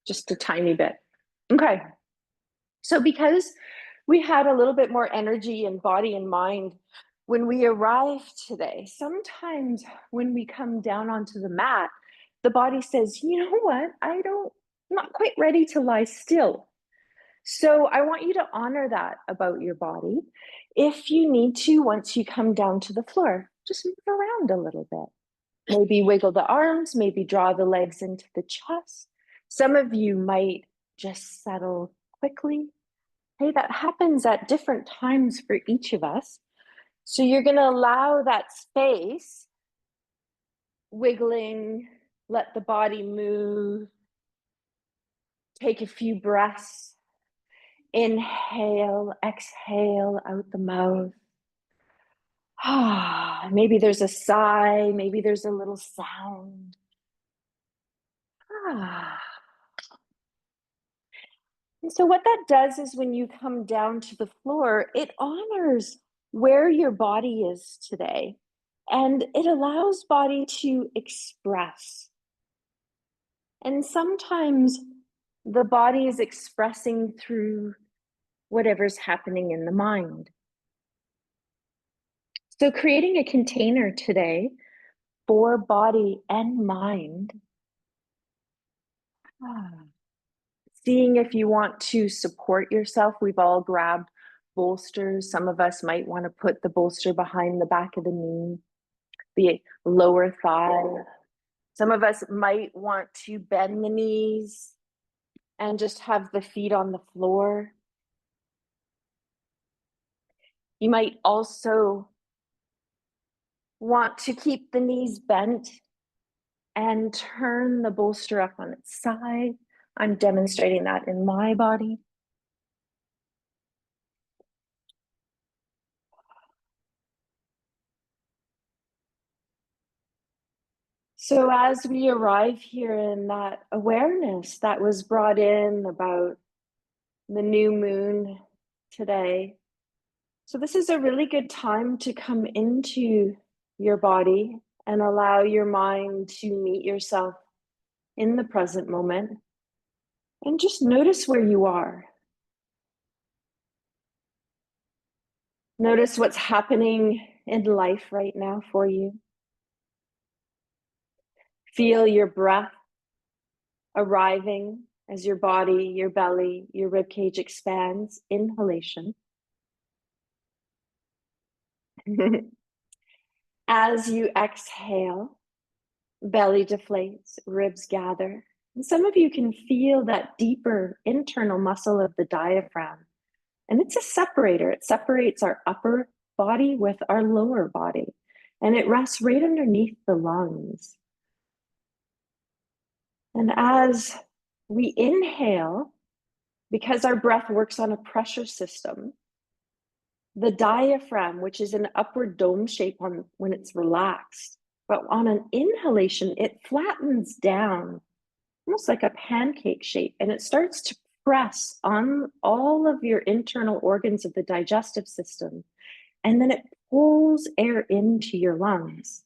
just a tiny bit. Okay. So because we had a little bit more energy and body and mind when we arrived today, sometimes when we come down onto the mat, the body says, you know what? I'm not quite ready to lie still. So I want you to honor that about your body. If you need to, once you come down to the floor, just move around a little bit. Maybe wiggle the arms, maybe draw the legs into the chest. Some of you might just settle quickly. Hey, that happens at different times for each of us. So you're going to allow that space, wiggling, let the body move. Take a few breaths. Inhale, exhale out the mouth. Maybe there's a sigh, maybe there's a little sound. And so what that does is when you come down to the floor, it honors where your body is today, and it allows body to express. And sometimes the body is expressing through whatever's happening in the mind. So creating a container today for body and mind. Seeing if you want to support yourself. We've all grabbed bolsters. Some of us might want to put the bolster behind the back of the knee, the lower thigh. Some of us might want to bend the knees and just have the feet on the floor. You might also want to keep the knees bent and turn the bolster up on its side. I'm demonstrating that in my body. So as we arrive here in that awareness that was brought in about the new moon today, so this is a really good time to come into your body and allow your mind to meet yourself in the present moment and just notice where you are. Notice what's happening in life right now for you. Feel your breath arriving as your body, your belly, your ribcage expands. Inhalation. As you exhale, belly deflates, ribs gather. And some of you can feel that deeper internal muscle of the diaphragm. And it's a separator. It separates our upper body with our lower body. And it rests right underneath the lungs. And as we inhale, because our breath works on a pressure system, the diaphragm, which is an upward dome shape when it's relaxed, but on an inhalation, it flattens down, almost like a pancake shape, and it starts to press on all of your internal organs of the digestive system. And then it pulls air into your lungs.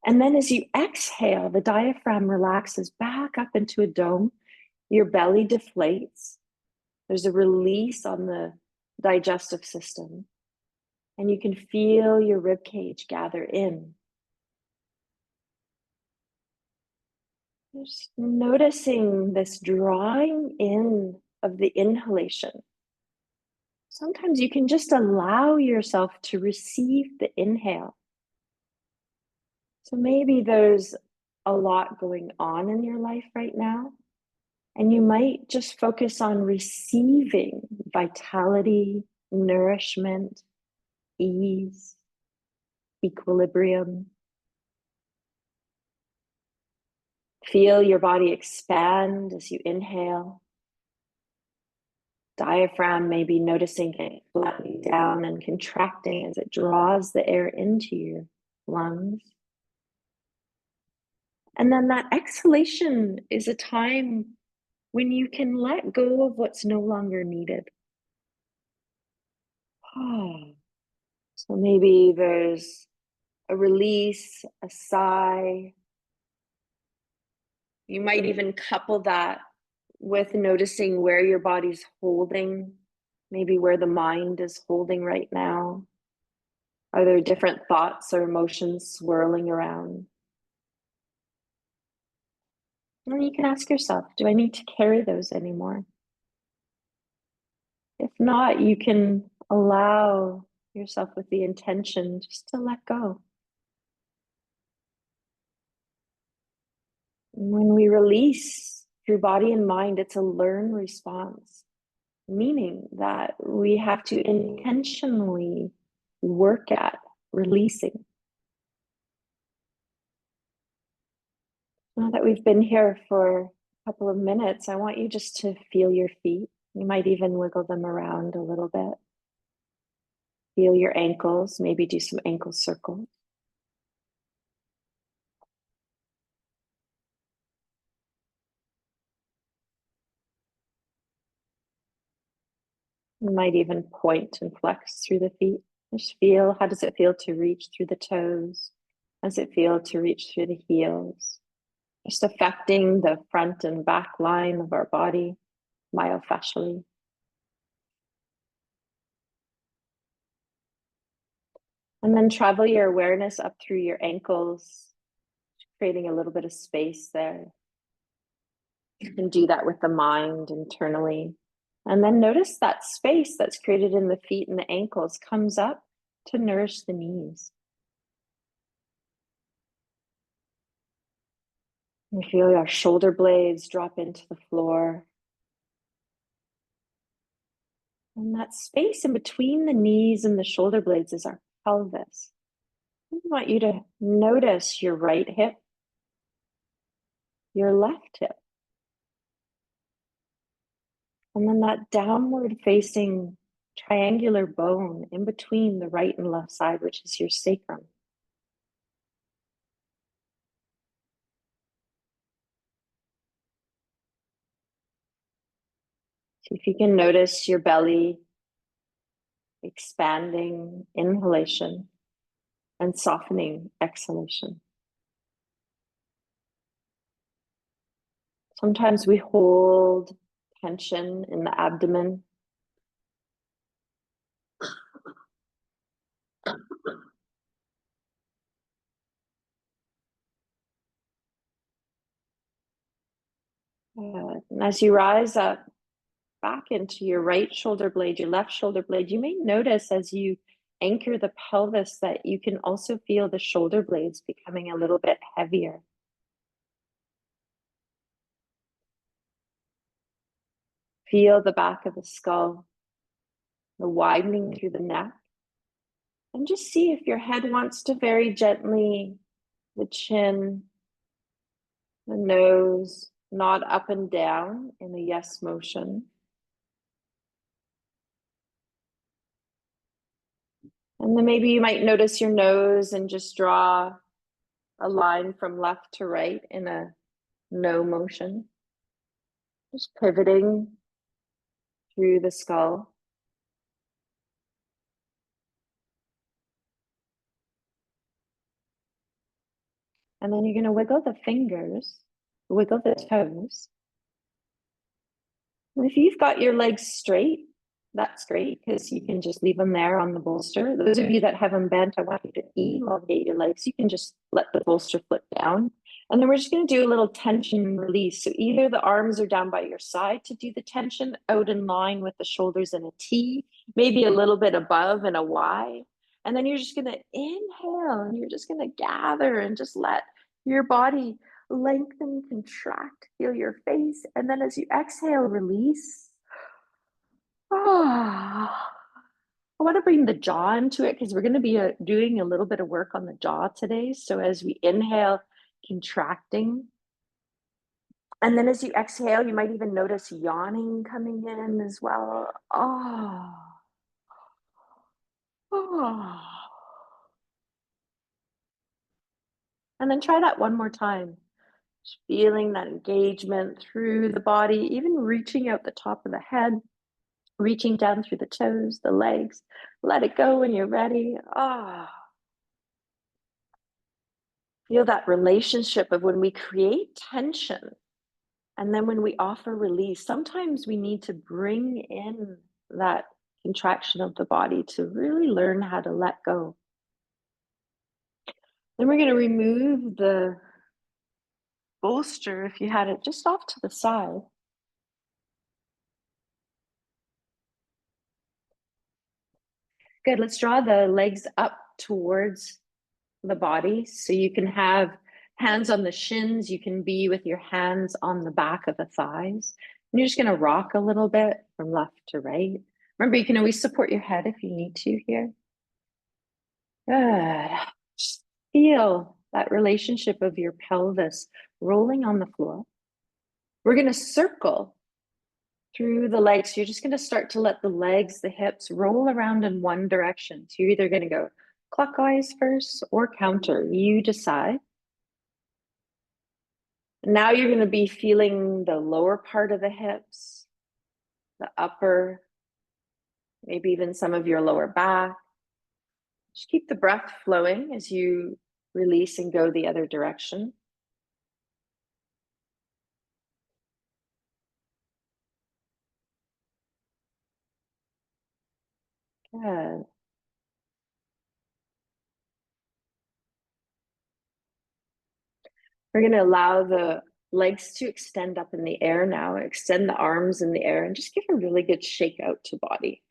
And then as you exhale, the diaphragm relaxes back up into a dome. Your belly deflates. There's a release on the digestive system. And you can feel your rib cage gather in. Just noticing this drawing in of the inhalation. Sometimes you can just allow yourself to receive the inhale. So maybe there's a lot going on in your life right now, and you might just focus on receiving vitality, nourishment, ease, equilibrium. Feel your body expand as you inhale. Diaphragm, maybe noticing it flattening down and contracting as it draws the air into your lungs. And then that exhalation is a time when you can let go of what's no longer needed. So maybe there's a release, a sigh. You might even couple that with noticing where your body's holding, maybe where the mind is holding right now. Are there different thoughts or emotions swirling around? And you can ask yourself, do I need to carry those anymore? If not, you can allow yourself with the intention just to let go. And when we release through body and mind, it's a learned response, meaning that we have to intentionally work at releasing. Now that we've been here for a couple of minutes, I want you just to feel your feet. You might even wiggle them around a little bit. Feel your ankles, maybe do some ankle circles. You might even point and flex through the feet. Just feel, how does it feel to reach through the toes? How does it feel to reach through the heels? Just affecting the front and back line of our body myofascially. And then travel your awareness up through your ankles, creating a little bit of space there. You can do that with the mind internally. And then notice that space that's created in the feet and the ankles comes up to nourish the knees. We feel our shoulder blades drop into the floor. And that space in between the knees and the shoulder blades is our pelvis. I want you to notice your right hip, your left hip, and then that downward facing triangular bone in between the right and left side, which is your sacrum. See if you can notice your belly expanding, inhalation, and softening, exhalation. Sometimes we hold tension in the abdomen. And as you rise up back into your right shoulder blade, your left shoulder blade, you may notice as you anchor the pelvis that you can also feel the shoulder blades becoming a little bit heavier. Feel the back of the skull, the widening through the neck. And just see if your head wants to very gently, the chin, the nose, nod up and down in a yes motion. And then maybe you might notice your nose and just draw a line from left to right in a no motion. Just pivoting through the skull. And then you're going to wiggle the fingers, wiggle the toes. And if you've got your legs straight, that's great because you can just leave them there on the bolster. Those of you that have them bent, I want you to elongate your legs. You can just let the bolster flip down. And then we're just going to do a little tension release. So either the arms are down by your side to do the tension, out in line with the shoulders in a T, maybe a little bit above in a Y. And then you're just going to inhale and you're just going to gather and just let your body lengthen, contract, feel your face. And then as you exhale, release. I want to bring the jaw into it because we're going to be doing a little bit of work on the jaw today. So as we inhale, contracting. And then as you exhale, you might even notice yawning coming in as well. And then try that one more time. Just feeling that engagement through the body, even reaching out the top of the head, reaching down through the toes, the legs. Let it go when you're ready. Feel that relationship of when we create tension And then when we offer release, sometimes we need to bring in that contraction of the body to really learn how to let go. Then we're going to remove the bolster, if you had it, just off to the side. Good. Let's draw the legs up towards the body. So you can have hands on the shins. You can be with your hands on the back of the thighs. And you're just going to rock a little bit from left to right. Remember, you can always support your head if you need to here. Good. Just feel that relationship of your pelvis rolling on the floor. We're going to circle through the legs. So you're just going to start to let the legs, the hips roll around in one direction. So you're either going to go clockwise first or counter. You decide. Now you're going to be feeling the lower part of the hips, the upper, maybe even some of your lower back. Just keep the breath flowing as you release and go the other direction. Good. We're going to allow the legs to extend up in the air now. Extend the arms in the air and just give a really good shake out to body.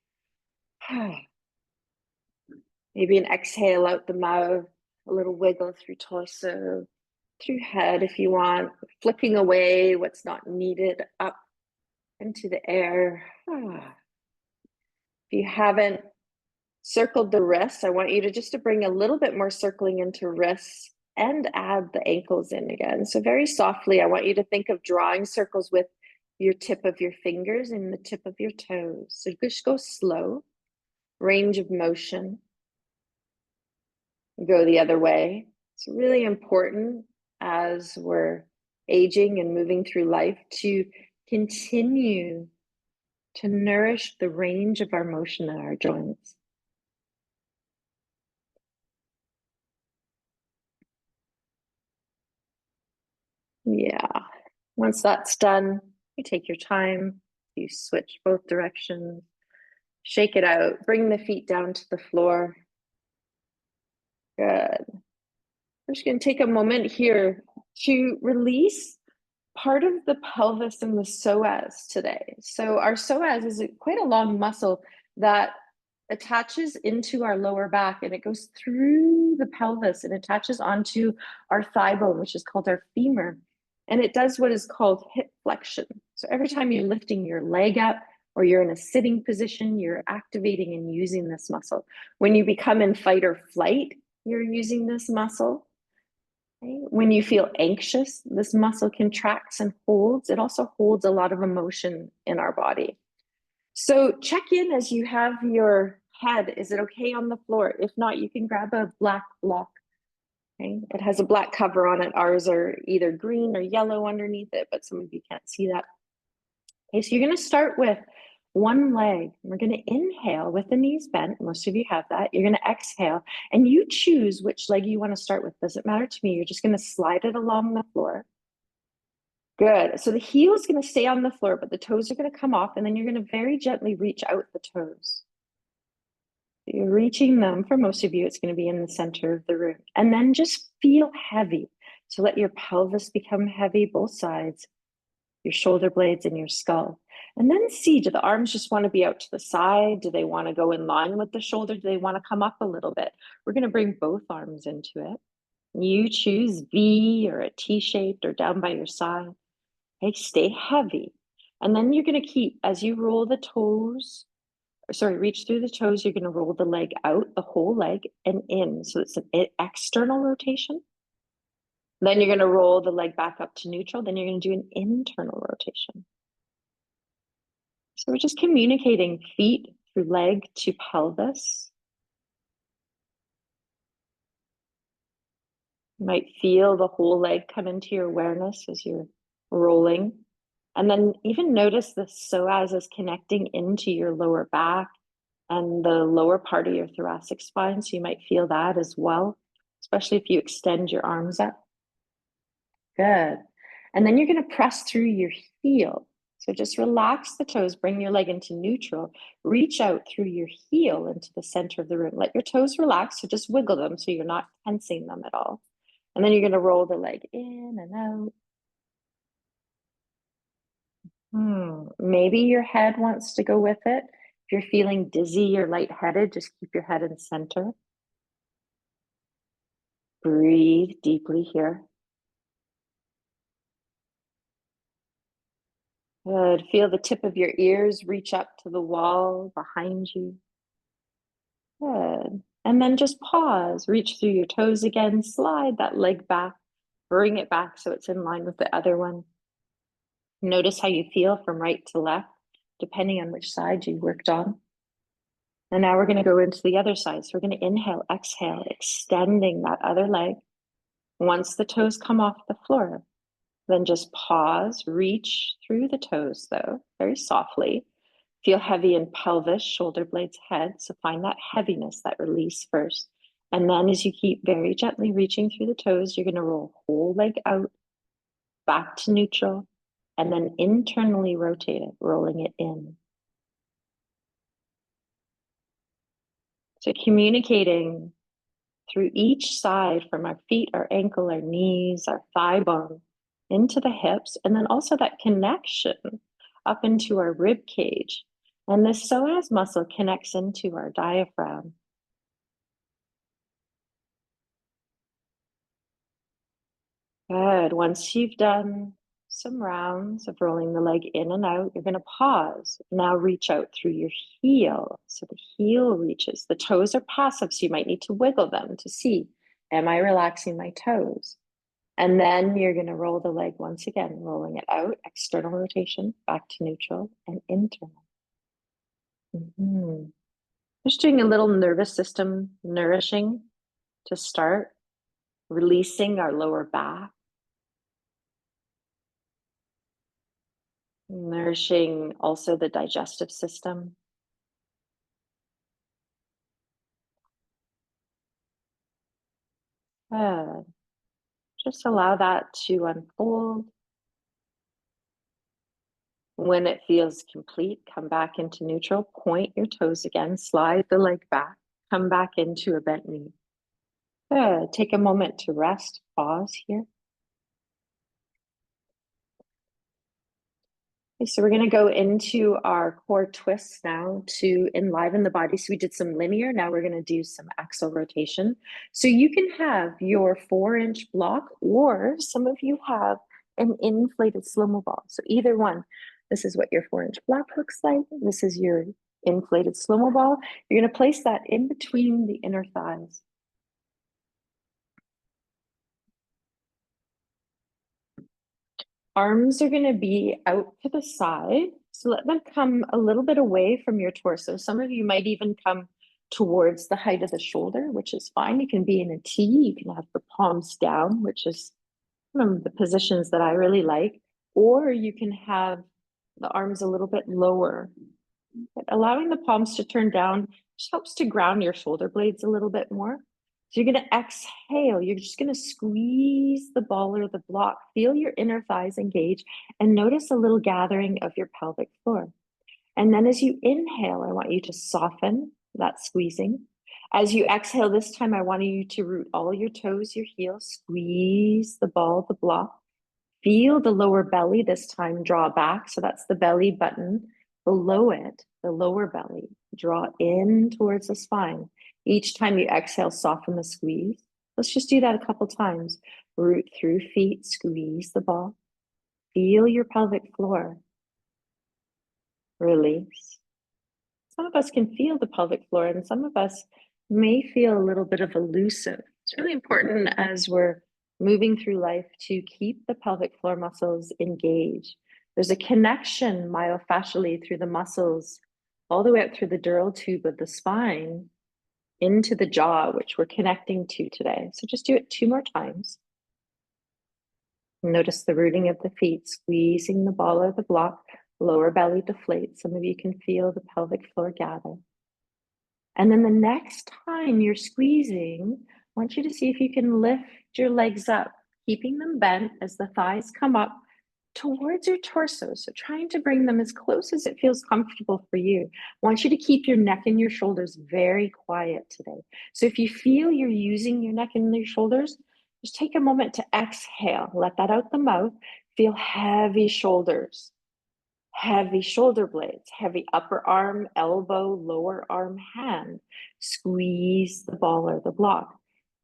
Maybe an exhale out the mouth, a little wiggle through torso, through head if you want, flicking away what's not needed up into the air. If you haven't circled the wrists, I want you to just to bring a little bit more circling into wrists and add the ankles in again. So very softly, I want you to think of drawing circles with your tip of your fingers and the tip of your toes. So just go slow, range of motion. Go the other way. It's really important as we're aging and moving through life to continue to nourish the range of our motion in our joints. Yeah. Once that's done, you take your time, you switch both directions, shake it out, bring the feet down to the floor. Good. I'm just going to take a moment here to release part of the pelvis and the psoas today. So our psoas is quite a long muscle that attaches into our lower back and it goes through the pelvis and attaches onto our thigh bone, which is called our femur. And it does what is called hip flexion. So every time you're lifting your leg up or you're in a sitting position, you're activating and using this muscle. When you become in fight or flight, you're using this muscle. Okay? When you feel anxious, this muscle contracts and holds. It also holds a lot of emotion in our body. So check in as you have your head. Is it okay on the floor? If not, you can grab a black block. Okay? It has a black cover on it. Ours are either green or yellow underneath it, but some of you can't see that. Okay, so you're going to start with one leg. We're going to inhale with the knees bent. Most of you have that. You're going to exhale and you choose which leg you want to start with. Doesn't matter to me. You're just going to slide it along the floor. Good. So the heel is going to stay on the floor, but the toes are going to come off and then you're going to very gently reach out the toes. You're reaching them. For most of you, it's going to be in the center of the room. And then just feel heavy. So let your pelvis become heavy, both sides, your shoulder blades and your skull. And then see, do the arms just want to be out to the side? Do they want to go in line with the shoulder? Do they want to come up a little bit? We're going to bring both arms into it. You choose V or a T-shaped or down by your side. Okay, stay heavy. And then you're going to keep, as you roll the toes, reach through the toes, you're going to roll the leg out, the whole leg, and in. So it's an external rotation. Then you're going to roll the leg back up to neutral. Then you're going to do an internal rotation. So we're just communicating feet through leg to pelvis. You might feel the whole leg come into your awareness as you're rolling. And then even notice the psoas is connecting into your lower back and the lower part of your thoracic spine. So you might feel that as well, especially if you extend your arms up. Good. And then you're going to press through your heel. So just relax the toes, bring your leg into neutral, reach out through your heel into the center of the room. Let your toes relax, so just wiggle them so you're not tensing them at all. And then you're going to roll the leg in and out. Maybe your head wants to go with it. If you're feeling dizzy or lightheaded, just keep your head in center. Breathe deeply here. Good. Feel the tip of your ears reach up to the wall behind you. Good. And then just pause, reach through your toes again, slide that leg back, bring it back so it's in line with the other one. Notice how you feel from right to left, depending on which side you worked on. And now we're going to go into the other side. So we're going to inhale, exhale, extending that other leg. Once the toes come off the floor, then just pause, reach through the toes though, very softly. Feel heavy in pelvis, shoulder blades, head. So find that heaviness, that release first. And then as you keep very gently reaching through the toes, you're going to roll whole leg out, back to neutral, and then internally rotate it, rolling it in. So communicating through each side from our feet, our ankle, our knees, our thigh bone, into the hips, and then also that connection up into our rib cage. And this psoas muscle connects into our diaphragm. Good. Once you've done some rounds of rolling the leg in and out, you're going to pause. Now reach out through your heel. So the heel reaches. The toes are passive, so you might need to wiggle them to see, am I relaxing my toes? And then you're going to roll the leg once again, rolling it out, external rotation, back to neutral, and internal. Just doing a little nervous system nourishing to start, releasing our lower back, nourishing also the digestive system. Good. Just allow that to unfold. When it feels complete, come back into neutral, point your toes again, slide the leg back, come back into a bent knee. Good. Take a moment to rest, pause here. Okay, so we're going to go into our core twists now to enliven the body. So we did some linear, now we're going to do some axial rotation. So you can have your 4-inch block, or some of you have an inflated slow-mo ball. So either one. This is what your 4-inch block looks like. This is your inflated slow-mo ball. You're going to place that in between the inner thighs. Arms are going to be out to the side. So let them come a little bit away from your torso. Some of you might even come towards the height of the shoulder, which is fine. You can be in a T. You can have the palms down, which is one of the positions that I really like. Or you can have the arms a little bit lower. But allowing the palms to turn down just helps to ground your shoulder blades a little bit more. So you're going to exhale. You're just going to squeeze the ball or the block. Feel your inner thighs engage and notice a little gathering of your pelvic floor. And then as you inhale, I want you to soften that squeezing. As you exhale this time, I want you to root all your toes, your heels, squeeze the ball, the block. Feel the lower belly this time draw back. So that's the belly button. Below it, the lower belly, draw in towards the spine. Each time you exhale, soften the squeeze. Let's just do that a couple times. Root through feet, squeeze the ball. Feel your pelvic floor. Release. Some of us can feel the pelvic floor, and some of us may feel a little bit of elusive. It's really important as we're moving through life to keep the pelvic floor muscles engaged. There's a connection myofascially through the muscles all the way up through the dural tube of the spine into the jaw, which we're connecting to today. So just do it 2 more times. Notice the rooting of the feet, squeezing the ball or the block, lower belly deflates. Some of you can feel the pelvic floor gather. And then the next time you're squeezing, I want you to see if you can lift your legs up. keeping them bent as the thighs come up towards your torso. So trying to bring them as close as it feels comfortable for you. I want you to keep your neck and your shoulders very quiet today. So if you feel you're using your neck and your shoulders, just take a moment to exhale. Let that out the mouth. Feel heavy shoulders, heavy shoulder blades, heavy upper arm, elbow, lower arm, hand. Squeeze the ball or the block.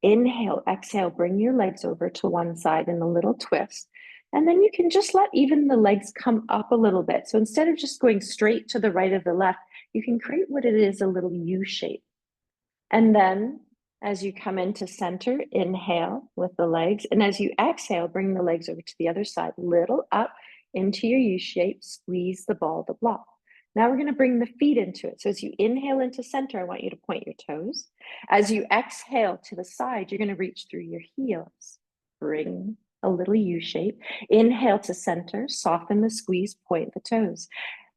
Inhale, exhale, bring your legs over to one side in a little twist. And then you can just let even the legs come up a little bit. So instead of just going straight to the right or the left, you can create what it is, a little U shape. And then as you come into center, inhale with the legs. And as you exhale, bring the legs over to the other side, little up into your U shape, squeeze the ball, the block. Now we're going to bring the feet into it. So as you inhale into center, I want you to point your toes. As you exhale to the side, you're going to reach through your heels. Bring a little U shape. Inhale to center, soften the squeeze, point the toes.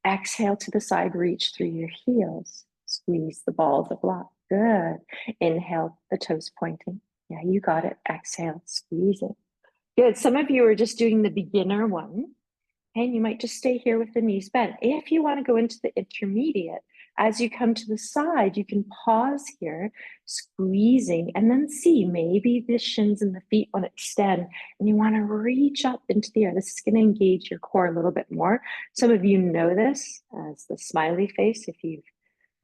Exhale to the side, reach through your heels. Squeeze the ball, the block. Good. Inhale, the toes pointing. Yeah, you got it. Exhale, squeeze it. Good. Some of you are just doing the beginner one. And you might just stay here with the knees bent. If you want to go into the intermediate, as you come to the side, you can pause here, squeezing, and then see maybe the shins and the feet want to extend, and you want to reach up into the air. This is going to engage your core a little bit more. Some of you know this as the smiley face if you've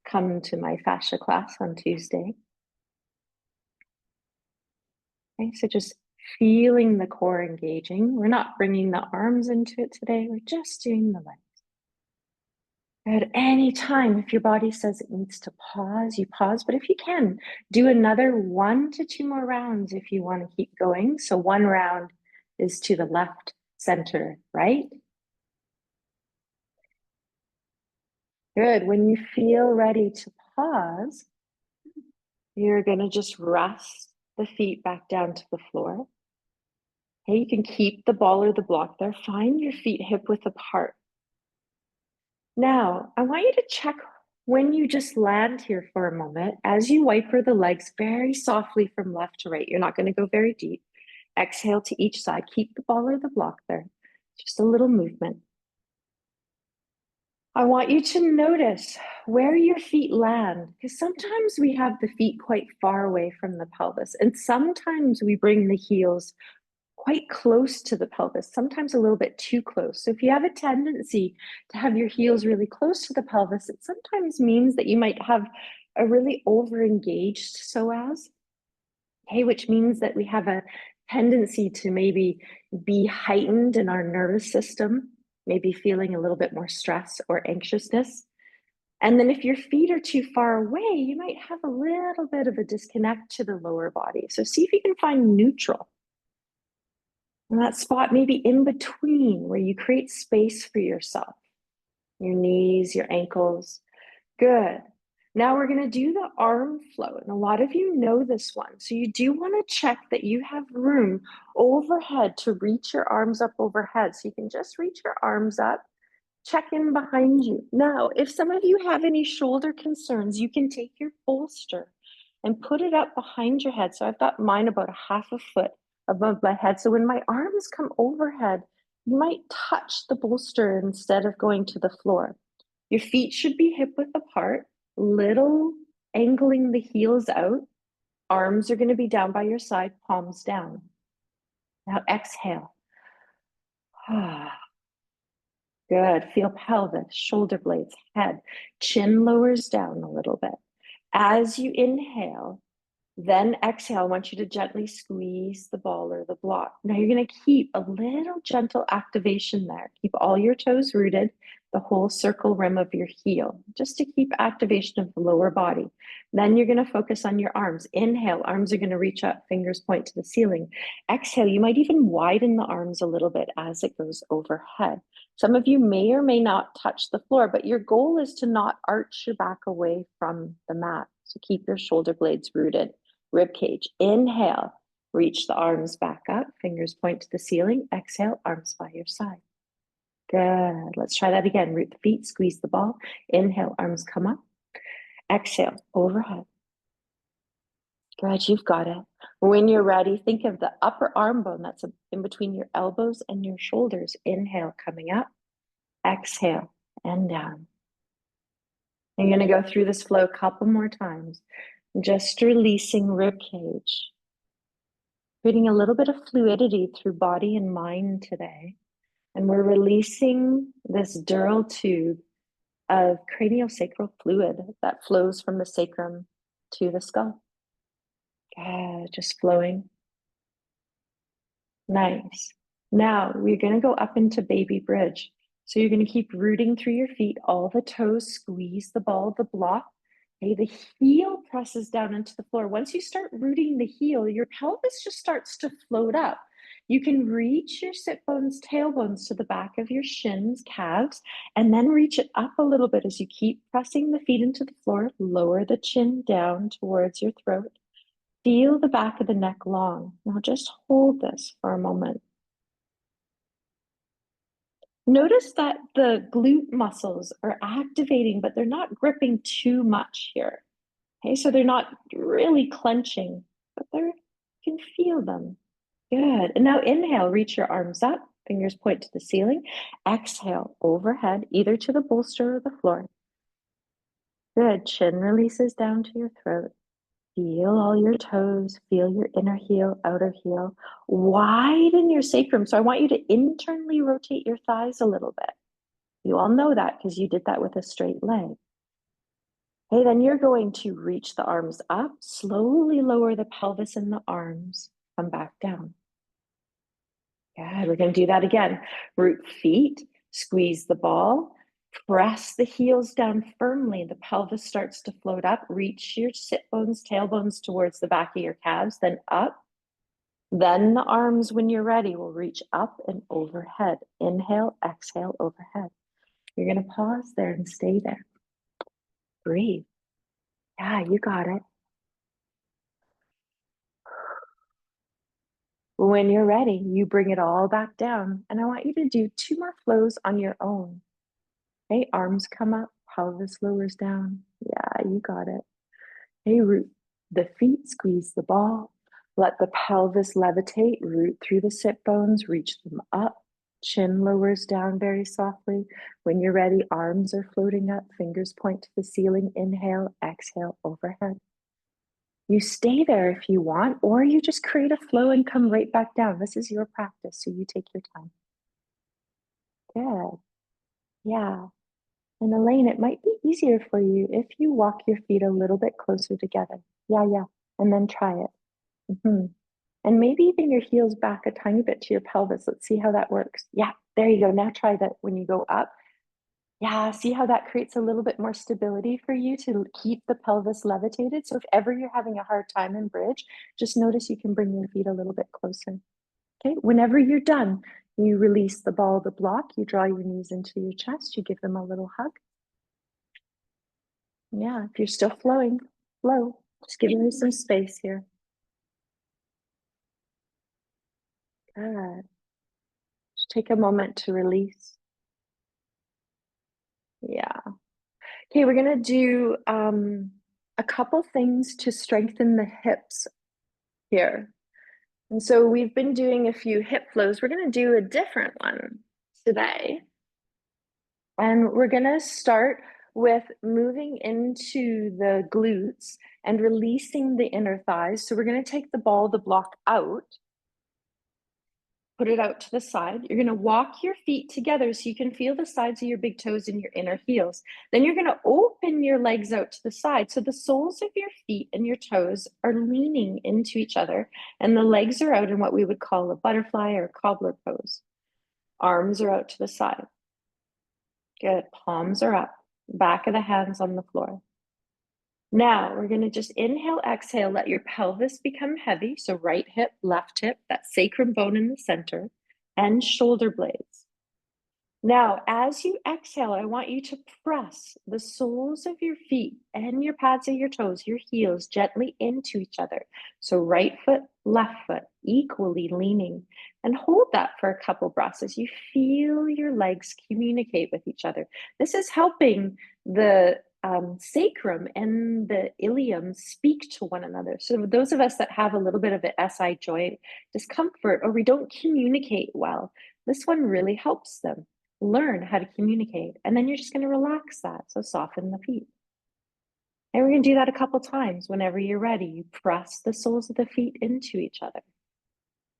come to my fascia class on Tuesday. Okay, so just feeling the core engaging. We're not bringing the arms into it today. We're just doing the legs. At any time, if your body says it needs to pause, you pause. But if you can, do another 1 to 2 more rounds if you want to keep going. So 1 round is to the left, center, right? Good. When you feel ready to pause, you're going to just rest the feet back down to the floor. Okay, you can keep the ball or the block there. Find your feet hip width apart. Now, I want you to check when you just land here for a moment, as you wiper the legs very softly from left to right. You're not going to go very deep. Exhale to each side. Keep the ball or the block there. Just a little movement. I want you to notice where your feet land, because sometimes we have the feet quite far away from the pelvis, and sometimes we bring the heels quite close to the pelvis, sometimes a little bit too close. So if you have a tendency to have your heels really close to the pelvis, it sometimes means that you might have a really over-engaged psoas, okay, which means that we have a tendency to maybe be heightened in our nervous system, maybe feeling a little bit more stress or anxiousness. And then if your feet are too far away, you might have a little bit of a disconnect to the lower body. So see if you can find neutral. And that spot maybe in between where you create space for yourself, your knees, your ankles. Good. Now we're going to do the arm flow. And a lot of you know this one. So you do want to check that you have room overhead to reach your arms up overhead. So you can just reach your arms up, check in behind you. Now, if some of you have any shoulder concerns, you can take your bolster and put it up behind your head. So I've got mine about a half a foot above my head. So when my arms come overhead, you might touch the bolster instead of going to the floor. Your feet should be hip width apart, little angling the heels out. Arms are going to be down by your side, palms down. Now exhale. Good. Feel pelvis, shoulder blades, head, chin lowers down a little bit. As you inhale, then exhale. I want you to gently squeeze the ball or the block. Now you're going to keep a little gentle activation there. Keep all your toes rooted, the whole circle rim of your heel, just to keep activation of the lower body. Then you're going to focus on your arms. Inhale, arms are going to reach up, fingers point to the ceiling. Exhale, you might even widen the arms a little bit as it goes overhead. Some of you may or may not touch the floor, but your goal is to not arch your back away from the mat. So keep your shoulder blades rooted. Rib cage. Inhale, reach the arms back up, fingers point to the ceiling. Exhale, arms by your side. Good. Let's try that again. Root the feet, squeeze the ball. Inhale, arms come up. Exhale, overhead. Good, you've got it. When you're ready, think of the upper arm bone that's in between your elbows and your shoulders. Inhale, coming up. Exhale, and down. I'm going to go through this flow a couple more times. Just releasing rib cage. Creating a little bit of fluidity through body and mind today. And we're releasing this dural tube of craniosacral fluid that flows from the sacrum to the skull. Just flowing. Nice. Now we're going to go up into baby bridge. So you're going to keep rooting through your feet, all the toes, squeeze the ball of the block. Okay, the heel presses down into the floor. Once you start rooting the heel, your pelvis just starts to float up. You can reach your sit bones, tailbones to the back of your shins, calves, and then reach it up a little bit as you keep pressing the feet into the floor. Lower the chin down towards your throat. Feel the back of the neck long. Now just hold this for a moment. Notice that the glute muscles are activating, but they're not gripping too much here. Okay, so they're not really clenching, but you can feel them. Good. And now inhale, reach your arms up, fingers point to the ceiling. Exhale, overhead, either to the bolster or the floor. Good. Chin releases down to your throat. Feel all your toes, feel your inner heel, outer heel. Widen your sacrum. So I want you to internally rotate your thighs a little bit. You all know that because you did that with a straight leg. Okay, then you're going to reach the arms up, slowly lower the pelvis and the arms, come back down. Good, we're going to do that again. Root feet, squeeze the ball, press the heels down firmly. The pelvis starts to float up. Reach your sit bones, tailbones towards the back of your calves, then up. Then the arms, when you're ready, will reach up and overhead. Inhale, exhale, overhead. You're going to pause there and stay there. Breathe. Yeah, you got it. When you're ready, you bring it all back down. And I want you to do 2 more flows on your own. Okay, arms come up, pelvis lowers down. Yeah, you got it. Okay, root the feet, squeeze the ball. Let the pelvis levitate, root through the sit bones, reach them up. Chin lowers down very softly. When you're ready, arms are floating up, fingers point to the ceiling. Inhale, exhale, overhead. You stay there if you want, or you just create a flow and come right back down. This is your practice, so you take your time. Good. Yeah. And Elaine, it might be easier for you if you walk your feet a little bit closer together. Yeah. And then try it. And maybe even your heels back a tiny bit to your pelvis. Let's see how that works. Yeah, there you go. Now try that when you go up. Yeah, see how that creates a little bit more stability for you to keep the pelvis levitated. So if ever you're having a hard time in bridge, just notice you can bring your feet a little bit closer. Okay, whenever you're done, you release the ball of the block, you draw your knees into your chest, you give them a little hug. Yeah, if you're still flowing, flow. Just giving you some space here. Good. Just take a moment to release. Yeah. Okay, we're gonna do a couple things to strengthen the hips here. And so we've been doing a few hip flows. We're gonna do a different one today. And we're gonna start with moving into the glutes and releasing the inner thighs. So we're gonna take the ball, the block out, put it out to the side. You're going to walk your feet together so you can feel the sides of your big toes and your inner heels. Then you're going to open your legs out to the side. So the soles of your feet and your toes are leaning into each other, and the legs are out in what we would call a butterfly or cobbler pose. Arms are out to the side. Good. Palms are up. Back of the hands on the floor. Now we're going to just inhale, exhale, let your pelvis become heavy. So right hip, left hip, that sacrum bone in the center, and shoulder blades. Now, as you exhale, I want you to press the soles of your feet and your pads of your toes, your heels, gently into each other. So right foot, left foot, equally leaning. And hold that for a couple breaths as you feel your legs communicate with each other. This is helping the sacrum and the ilium speak to one another. So those of us that have a little bit of an SI joint discomfort or we don't communicate well, this one really helps them learn how to communicate. And then you're just going to relax that. So soften the feet. And we're going to do that a couple times. Whenever you're ready, you press the soles of the feet into each other.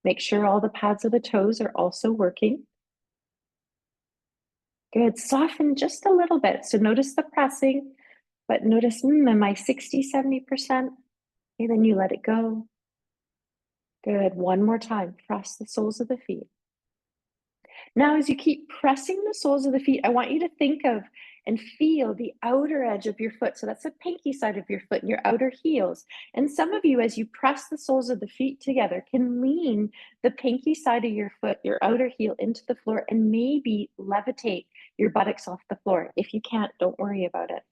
Make sure all the pads of the toes are also working. Good. Soften just a little bit. So notice the pressing, but notice, am I 60, 70%? Okay, then you let it go. Good. One more time. Press the soles of the feet. Now, as you keep pressing the soles of the feet, I want you to think of and feel the outer edge of your foot. So that's the pinky side of your foot and your outer heels. And some of you, as you press the soles of the feet together, can lean the pinky side of your foot, your outer heel, into the floor and maybe levitate your buttocks off the floor. If you can't, don't worry about it.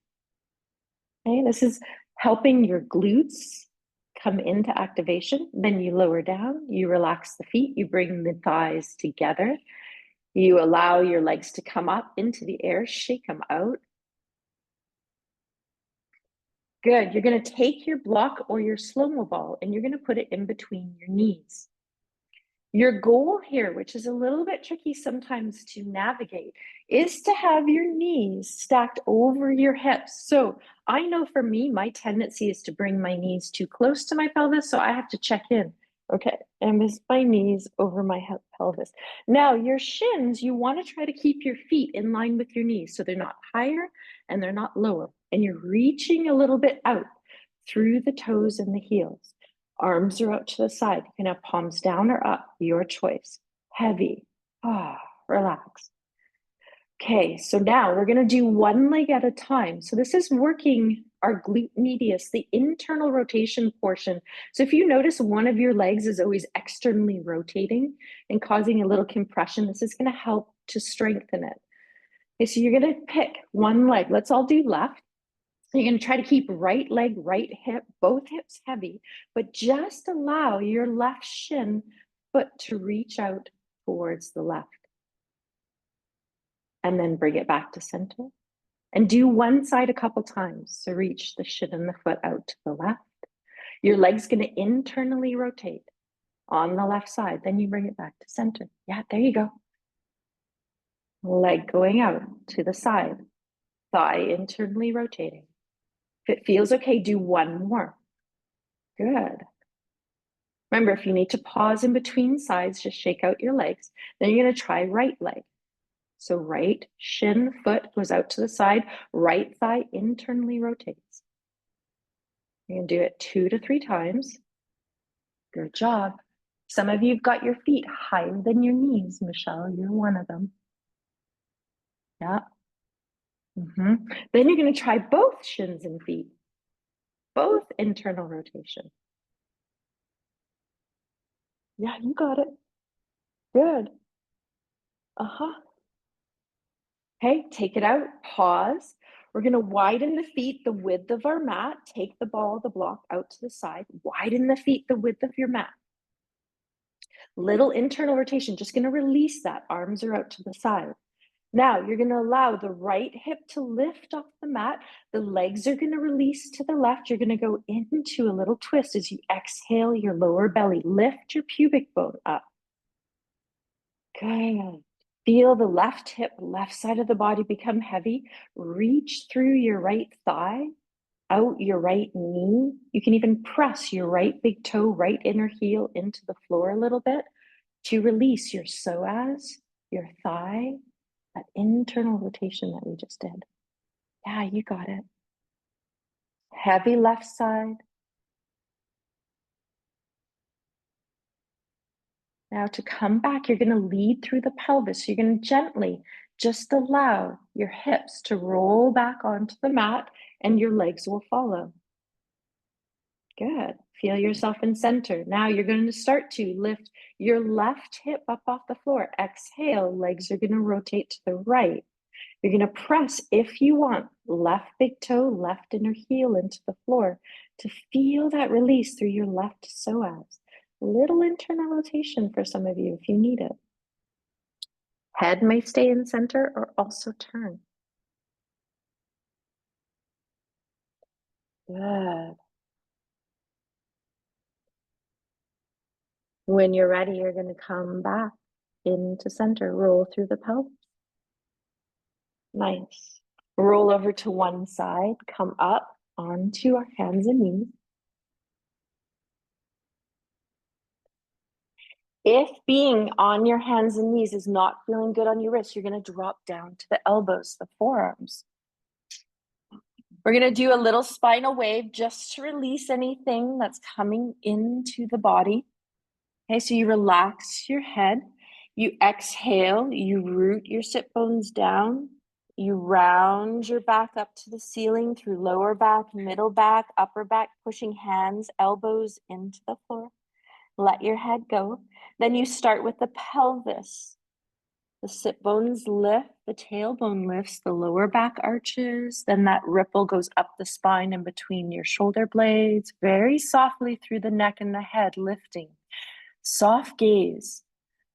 Okay, this is helping your glutes come into activation. Then you lower down, you relax the feet, you bring the thighs together. You allow your legs to come up into the air, shake them out. Good. You're going to take your block or your slow-mo ball and you're going to put it in between your knees. Your goal here, which is a little bit tricky sometimes to navigate, is to have your knees stacked over your hips. So I know for me, my tendency is to bring my knees too close to my pelvis, so I have to check in. Okay, and with my knees over my pelvis. Now, your shins, you want to try to keep your feet in line with your knees so they're not higher and they're not lower. And you're reaching a little bit out through the toes and the heels. Arms are out to the side. You can have palms down or up, your choice. Heavy. Relax. Okay, so now we're going to do one leg at a time. So this is working our glute medius, the internal rotation portion. So if you notice one of your legs is always externally rotating and causing a little compression, this is going to help to strengthen it. Okay, so you're going to pick one leg. Let's all do left. You're going to try to keep right leg, right hip, both hips heavy, but just allow your left shin foot to reach out towards the left. And then bring it back to center. And do one side a couple times. So reach the shin and the foot out to the left. Your leg's going to internally rotate on the left side. Then you bring it back to center. Yeah, there you go. Leg going out to the side. Thigh internally rotating. If it feels okay, do one more. Good. Remember, if you need to pause in between sides, just shake out your legs. Then you're going to try right leg. So right shin foot goes out to the side, right thigh internally rotates. You're going to do it 2 to 3 times. Good job. Some of you have got your feet higher than your knees, Michelle. You're one of them. Yeah. Then you're going to try both shins and feet, both internal rotation. Yeah, you got it. Good. Okay, take it out, pause. We're going to widen the feet the width of our mat. Take the ball, the block out to the side. Widen the feet the width of your mat. Little internal rotation, just going to release that. Arms are out to the side. Now you're going to allow the right hip to lift off the mat. The legs are going to release to the left. You're going to go into a little twist as you exhale your lower belly. Lift your pubic bone up. Good. Feel the left hip, left side of the body become heavy. Reach through your right thigh, out your right knee. You can even press your right big toe, right inner heel into the floor a little bit to release your psoas, your thigh, that internal rotation that we just did. Yeah, you got it. Heavy left side. Now to come back, you're going to lead through the pelvis. You're going to gently just allow your hips to roll back onto the mat and your legs will follow. Good. Feel yourself in center. Now you're going to start to lift your left hip up off the floor. Exhale, legs are going to rotate to the right. You're going to press, if you want, left big toe, left inner heel into the floor to feel that release through your left psoas. Little internal rotation for some of you if you need it. Head may stay in center or also turn. Good. When you're ready, you're going to come back into center, roll through the pelvis. Nice. Roll over to one side, come up onto our hands and knees. If being on your hands and knees is not feeling good on your wrists, you're going to drop down to the elbows, the forearms. We're going to do a little spinal wave just to release anything that's coming into the body. Okay, so you relax your head, you exhale, you root your sit bones down, you round your back up to the ceiling through lower back, middle back, upper back, pushing hands, elbows into the floor. Let your head go. Then you start with the pelvis. The sit bones lift, the tailbone lifts, the lower back arches, then that ripple goes up the spine and between your shoulder blades, very softly through the neck and the head, lifting. Soft gaze.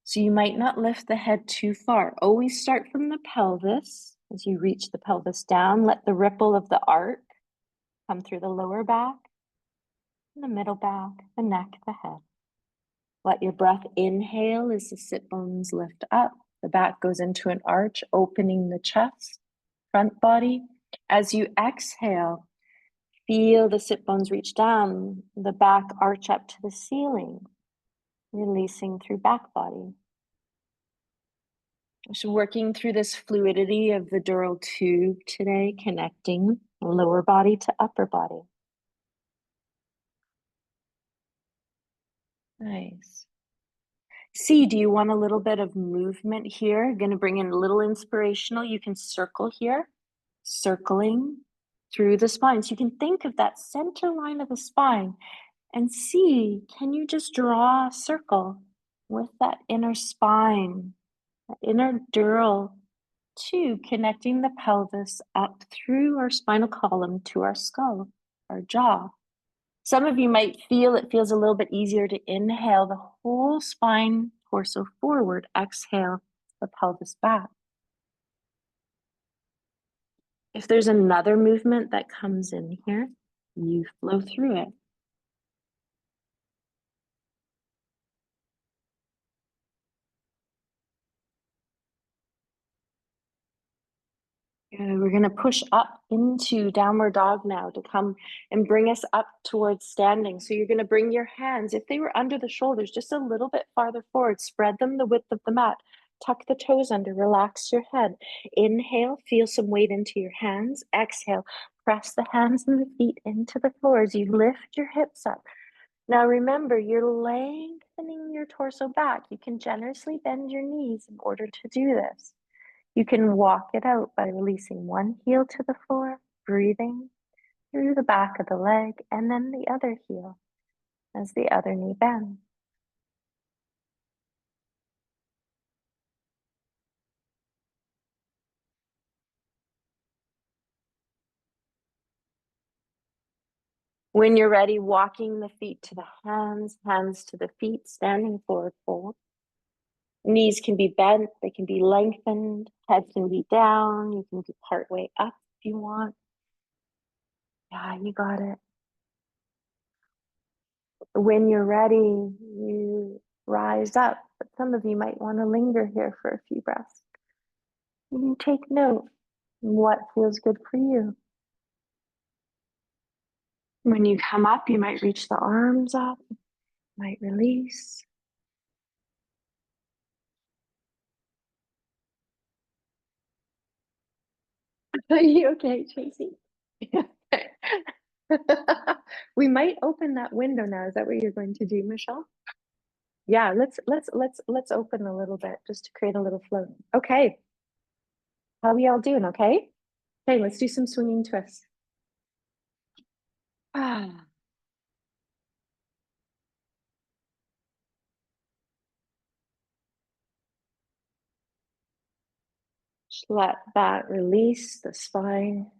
So you might not lift the head too far. Always start from the pelvis. As you reach the pelvis down, let the ripple of the arc come through the lower back, the middle back, the neck, the head. Let your breath inhale as the sit bones lift up. The back goes into an arch, opening the chest, front body. As you exhale, feel the sit bones reach down, the back arch up to the ceiling, releasing through back body. So working through this fluidity of the dural tube today, connecting lower body to upper body. Nice. See, do you want a little bit of movement here? Going to bring in a little inspirational. You can circle here, circling through the spine. So you can think of that center line of the spine and see, can you just draw a circle with that inner spine, that inner dural tube connecting the pelvis up through our spinal column to our skull, our jaw. Some of you might feel it feels a little bit easier to inhale the whole spine, torso forward, exhale the pelvis back. If there's another movement that comes in here, you flow through it. We're going to push up into downward dog now to come and bring us up towards standing. So you're going to bring your hands, if they were under the shoulders, just a little bit farther forward, spread them the width of the mat, tuck the toes under, relax your head. Inhale, feel some weight into your hands. Exhale, press the hands and the feet into the floor as you lift your hips up. Now remember, you're lengthening your torso back. You can generously bend your knees in order to do this. You can walk it out by releasing one heel to the floor, breathing through the back of the leg, and then the other heel as the other knee bends. When you're ready, walking the feet to the hands, hands to the feet, standing forward fold. Knees can be bent, they can be lengthened, head can be down, you can be part way up if you want. Yeah, you got it. When you're ready, you rise up, but some of you might want to linger here for a few breaths. You take note what feels good for you. When you come up, you might reach the arms up, might release. Are you okay, Tracy? We might open that window now. Is that what you're going to do, Michelle? Yeah, let's open a little bit just to create a little flow. Okay. How are we all doing? Okay. Okay, let's do some swinging twists. Ah. Just let that release the spine.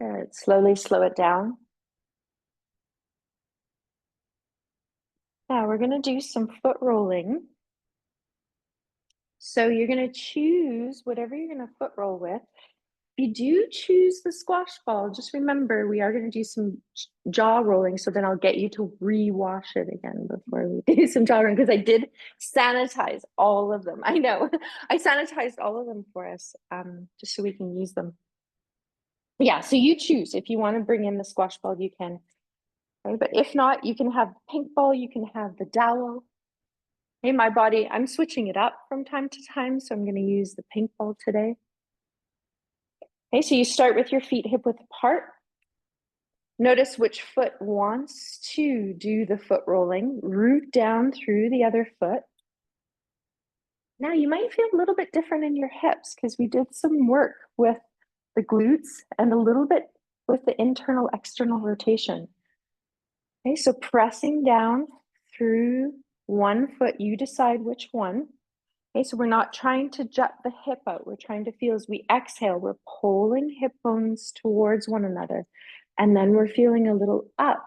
Good. Slowly slow it down. Now we're going to do some foot rolling. So you're going to choose whatever you're going to foot roll with. If you do choose the squash ball, just remember we are going to do some jaw rolling. So then I'll get you to rewash it again before we do some jaw rolling, because I did sanitize all of them. I know I sanitized all of them for us, just so we can use them. Yeah, so you choose. If you want to bring in the squash ball, you can. Okay? But if not, you can have the pink ball, you can have the dowel. Hey, my body, I'm switching it up from time to time, so I'm going to use the pink ball today. Okay, so you start with your feet hip width apart. Notice which foot wants to do the foot rolling. Root down through the other foot. Now you might feel a little bit different in your hips because we did some work with the glutes and a little bit with the internal external rotation. Okay, so pressing down through one foot, you decide which one. Okay, so we're not trying to jut the hip out. We're trying to feel as we exhale, we're pulling hip bones towards one another. And then we're feeling a little up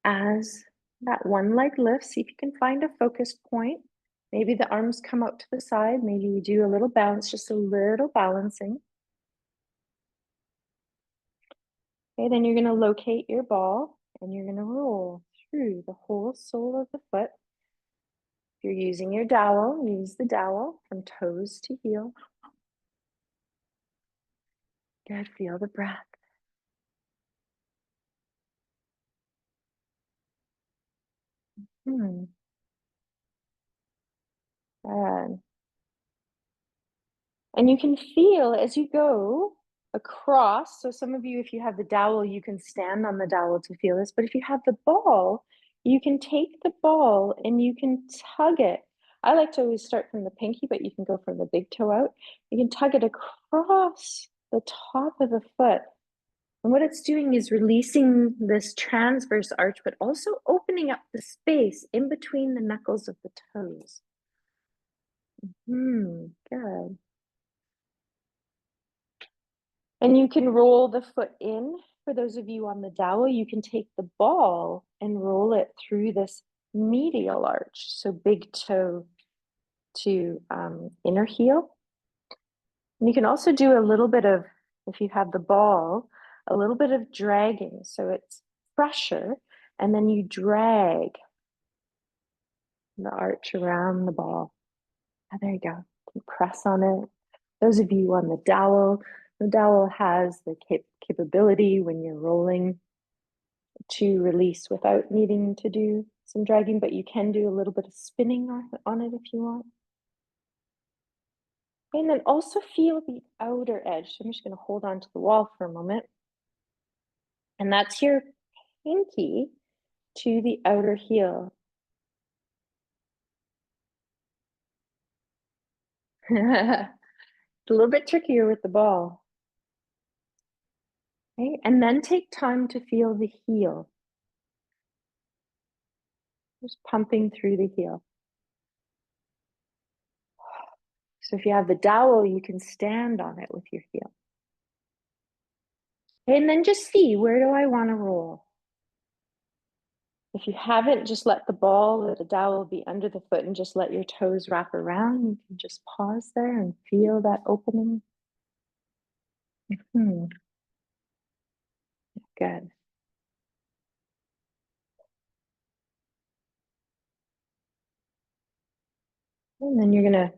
as that one leg lifts. See if you can find a focus point. Maybe the arms come out to the side. Maybe we do a little bounce, just a little balancing. Okay, then you're going to locate your ball and you're going to roll through the whole sole of the foot. If you're using your dowel, use the dowel from toes to heel. Good, feel the breath. Good. And you can feel as you go across. So some of you, if you have the dowel, you can stand on the dowel to feel this. But if you have the ball, you can take the ball and you can tug it. I like to always start from the pinky, but you can go from the big toe out. You can tug it across the top of the foot. And what it's doing is releasing this transverse arch, but also opening up the space in between the knuckles of the toes. Good. And you can roll the foot in. For those of you on the dowel, you can take the ball and roll it through this medial arch. So big toe to inner heel. And you can also do a little bit of, if you have the ball, a little bit of dragging. So it's pressure, and then you drag the arch around the ball. Oh, there you go. You press on it. Those of you on the dowel has the capability when you're rolling to release without needing to do some dragging, but you can do a little bit of spinning on it if you want. And then also feel the outer edge. So I'm just going to hold on to the wall for a moment. And that's your pinky to the outer heel. It's a little bit trickier with the ball. Okay, and then take time to feel the heel. Just pumping through the heel. So if you have the dowel, you can stand on it with your heel. And then just see, where do I want to roll? If you haven't, just let the ball or the dowel be under the foot and just let your toes wrap around. You can just pause there and feel that opening. Good. And then you're going to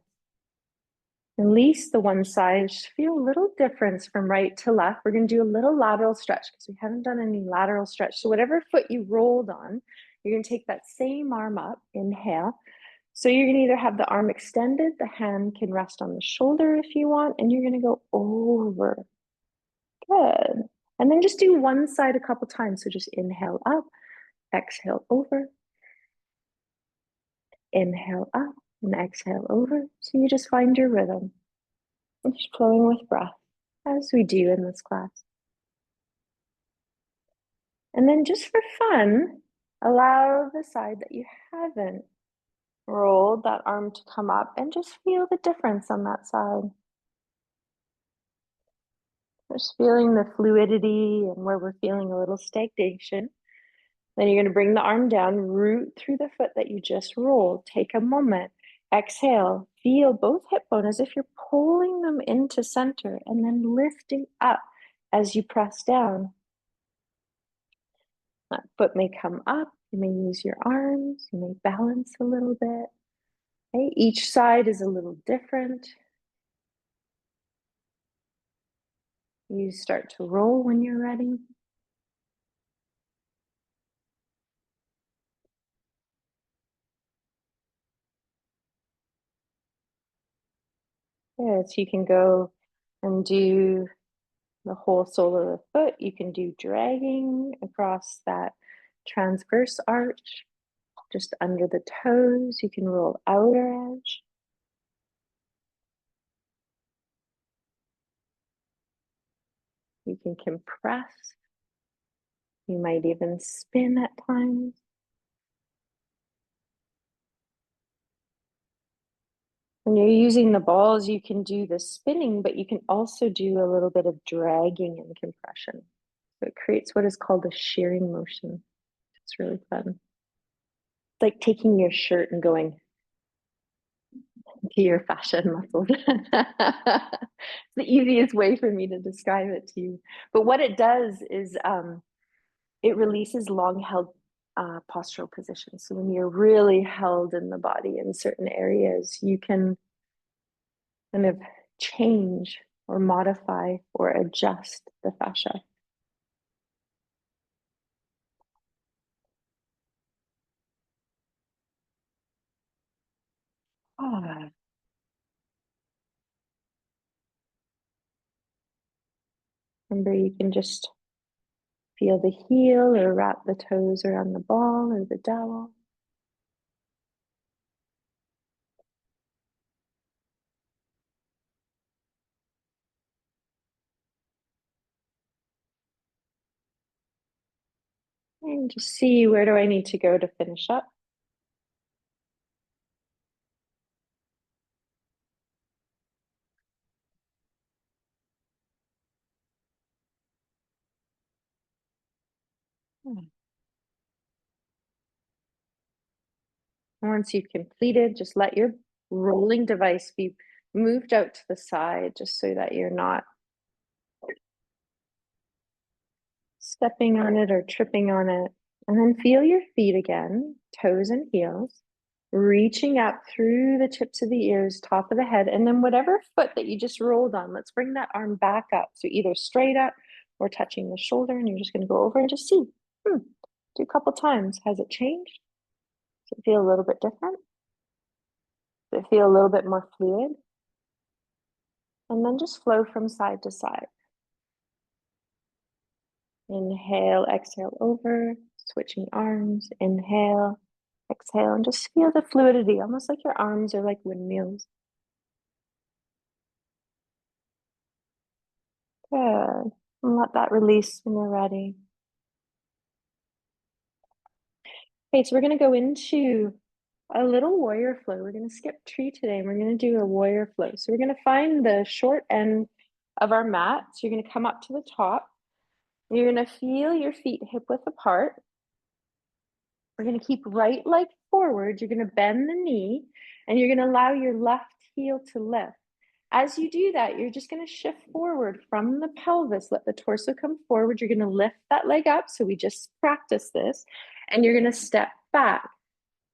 release the one side. Just feel a little difference from right to left. We're going to do a little lateral stretch because we haven't done any lateral stretch. So whatever foot you rolled on, you're going to take that same arm up. Inhale. So you're going to either have the arm extended, the hand can rest on the shoulder if you want, and you're going to go over. Good. And then just do one side a couple times. So just inhale up, exhale over, inhale up, and exhale over. So you just find your rhythm. And just flowing with breath, as we do in this class. And then just for fun, allow the side that you haven't rolled that arm to come up and just feel the difference on that side. Just feeling the fluidity and where we're feeling a little stagnation. Then you're going to bring the arm down, root through the foot that you just rolled. Take a moment Exhale, feel both hip bone as if you're pulling them into center and then lifting up as you press down. That foot may come up, you may use your arms, you may balance a little bit. Okay? Each side is a little different. You start to roll when you're ready. Good, so you can go and do the whole sole of the foot. You can do dragging across that transverse arch, just under the toes. You can roll outer edge. You can compress. You might even spin at times. When you're using the balls, you can do the spinning, but you can also do a little bit of dragging and compression. So it creates what is called a shearing motion. It's really fun. It's like taking your shirt and going to your fascia muscles. It's the easiest way for me to describe it to you. But what it does is it releases long held postural positions. So when you're really held in the body in certain areas, you can kind of change or modify or adjust the fascia. Ah. Remember, you can just feel the heel or wrap the toes around the ball or the dowel. And just see, where do I need to go to finish up? Once you've completed, just let your rolling device be moved out to the side, just so that you're not stepping on it or tripping on it. And then feel your feet again, toes and heels, reaching up through the tips of the ears, top of the head, and then whatever foot that you just rolled on, let's bring that arm back up. So either straight up or touching the shoulder, and you're just going to go over and just see. Do a couple times. Has it changed? Does it feel a little bit different? Does it feel a little bit more fluid? And then just flow from side to side. Inhale, exhale over, switching arms. Inhale, exhale, and just feel the fluidity, almost like your arms are like windmills. Good. And let that release when you're ready. Okay, so we're going to go into a little warrior flow. We're going to skip tree today, and we're going to do a warrior flow. So we're going to find the short end of our mat. So you're going to come up to the top. You're going to feel your feet hip width apart. We're going to keep right leg forward. You're going to bend the knee, and you're going to allow your left heel to lift. As you do that, you're just going to shift forward from the pelvis. Let the torso come forward. You're going to lift that leg up. So we just practice this. And you're going to step back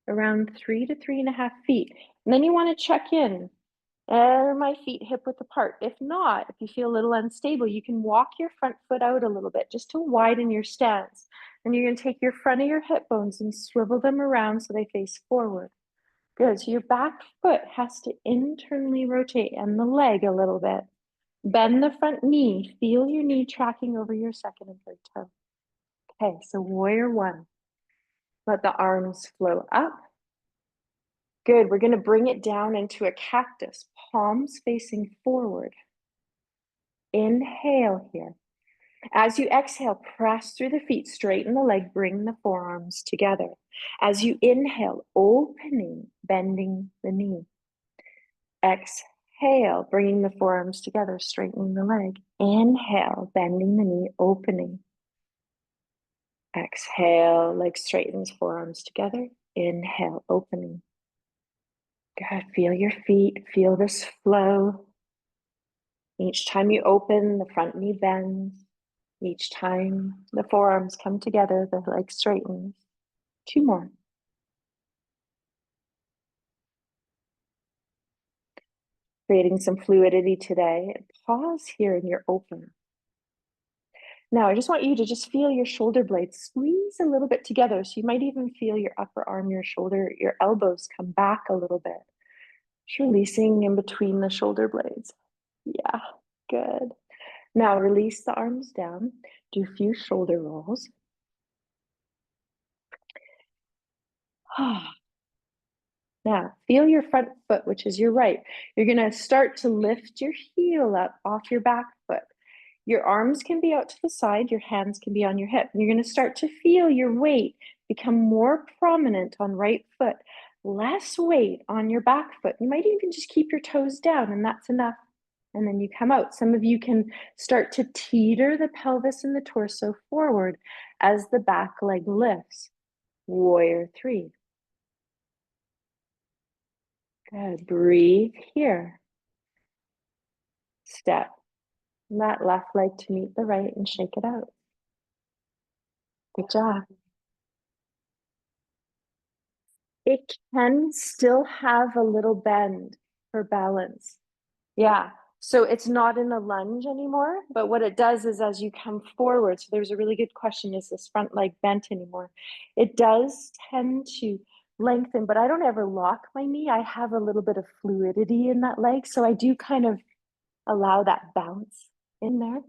around 3 to 3.5 feet. And then you want to check in. Are my feet hip width apart? If not, if you feel a little unstable, you can walk your front foot out a little bit just to widen your stance. And you're going to take your front of your hip bones and swivel them around so they face forward. Good. So your back foot has to internally rotate and the leg a little bit. Bend the front knee. Feel your knee tracking over your second and third toe. Okay, so warrior one. Let the arms flow up. Good. We're going to bring it down into a cactus, palms facing forward. Inhale here. As you exhale, press through the feet, straighten the leg, bring the forearms together. As you inhale, opening, bending the knee. Exhale, bringing the forearms together, straightening the leg. Inhale, bending the knee, opening. Exhale, leg straightens, forearms together. Inhale, opening. Good. Good. Feel your feet, feel this flow. Each time you open, the front knee bends. Each time the forearms come together, the leg straightens. 2 more. Creating some fluidity today. Pause here and you're open. Now, I just want you to just feel your shoulder blades squeeze a little bit together. So you might even feel your upper arm, your shoulder, your elbows come back a little bit. Just releasing in between the shoulder blades. Yeah, good. Now release the arms down. Do a few shoulder rolls. Now, feel your front foot, which is your right. You're going to start to lift your heel up off your back foot. Your arms can be out to the side, your hands can be on your hip. And you're going to start to feel your weight become more prominent on right foot, less weight on your back foot. You might even just keep your toes down, and that's enough. And then you come out. Some of you can start to teeter the pelvis and the torso forward as the back leg lifts. Warrior 3. Good. Breathe here. Step that left leg to meet the right and shake it out. Good job. It can still have a little bend for balance. Yeah. So it's not in a lunge anymore, but what it does is as you come forward, so there's a really good question, is this front leg bent anymore? It does tend to lengthen, but I don't ever lock my knee. I have a little bit of fluidity in that leg. So I do kind of allow that bounce in there.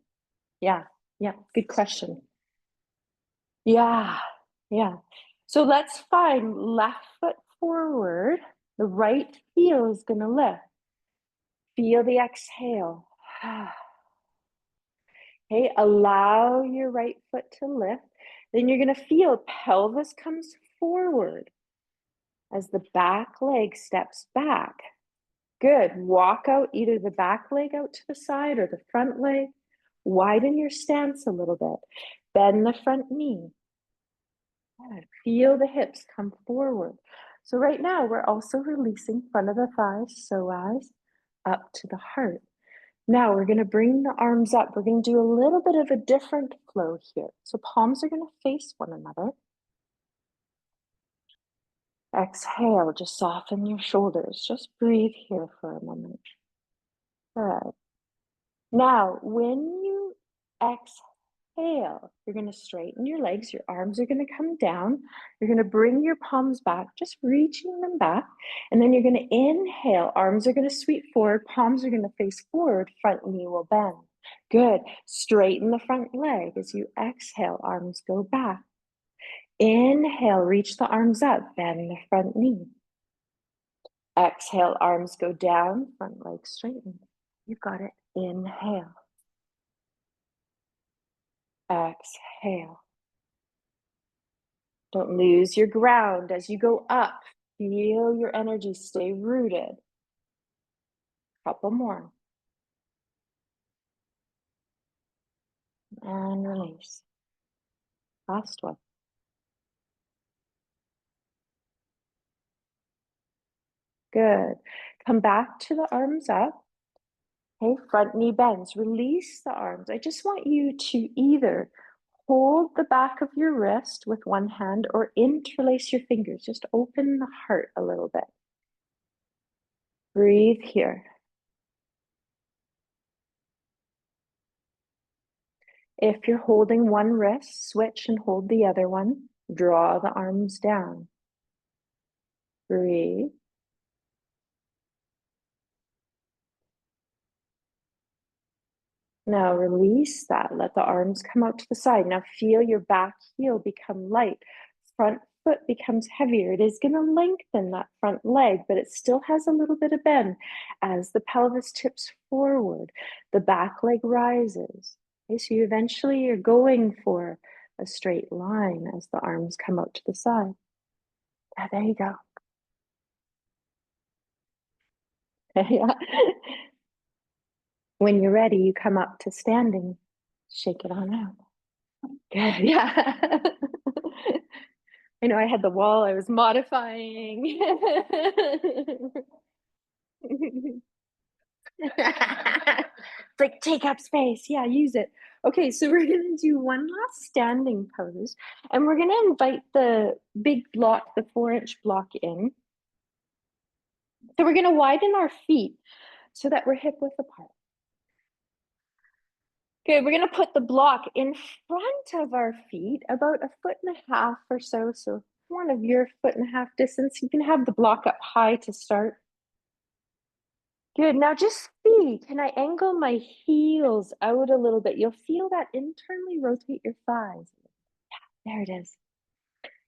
Yeah. Yeah. Good question. Yeah. Yeah. So let's find left foot forward. The right heel is going to lift. Feel the exhale. Okay, allow your right foot to lift. Then you're going to feel pelvis comes forward as the back leg steps back. Good. Walk out either the back leg out to the side or the front leg. Widen your stance a little bit. Bend the front knee. Good. Feel the hips come forward. So right now we're also releasing front of the thighs, psoas, up to the heart. Now we're going to bring the arms up. We're going to do a little bit of a different flow here. So palms are going to face one another. Exhale, just soften your shoulders. Just breathe here for a moment. Good. Now, when you exhale, you're going to straighten your legs. Your arms are going to come down. You're going to bring your palms back, just reaching them back. And then you're going to inhale. Arms are going to sweep forward. Palms are going to face forward. Front knee will bend. Good. Straighten the front leg as you exhale. Arms go back. Inhale, reach the arms up. Bend the front knee. Exhale, arms go down. Front leg straighten. You've got it. Inhale. Exhale. Don't lose your ground as you go up. Feel your energy stay rooted. Couple more. And release. Last one. Good. Come back to the arms up. Okay, front knee bends. Release the arms. I just want you to either hold the back of your wrist with one hand or interlace your fingers. Just open the heart a little bit. Breathe here. If you're holding one wrist, switch and hold the other one. Draw the arms down. Breathe. Now release that. Let the arms come out to the side. Now feel your back heel become light. Front foot becomes heavier. It is going to lengthen that front leg, but it still has a little bit of bend as the pelvis tips forward. The back leg rises. Okay, so you eventually are going for a straight line as the arms come out to the side. Ah, there you go. Yeah. When you're ready, you come up to standing. Shake it on out. Good, yeah. I know I had the wall I was modifying. It's like, take up space. Yeah, use it. Okay, so we're gonna do one last standing pose, and we're gonna invite the big block, the 4-inch block in. So we're gonna widen our feet so that we're hip width apart. Good, we're gonna put the block in front of our feet, about 1.5 feet or so. So one of your 1.5 feet distance. You can have the block up high to start. Good, now just see, can I angle my heels out a little bit? You'll feel that internally rotate your thighs. Yeah, there it is.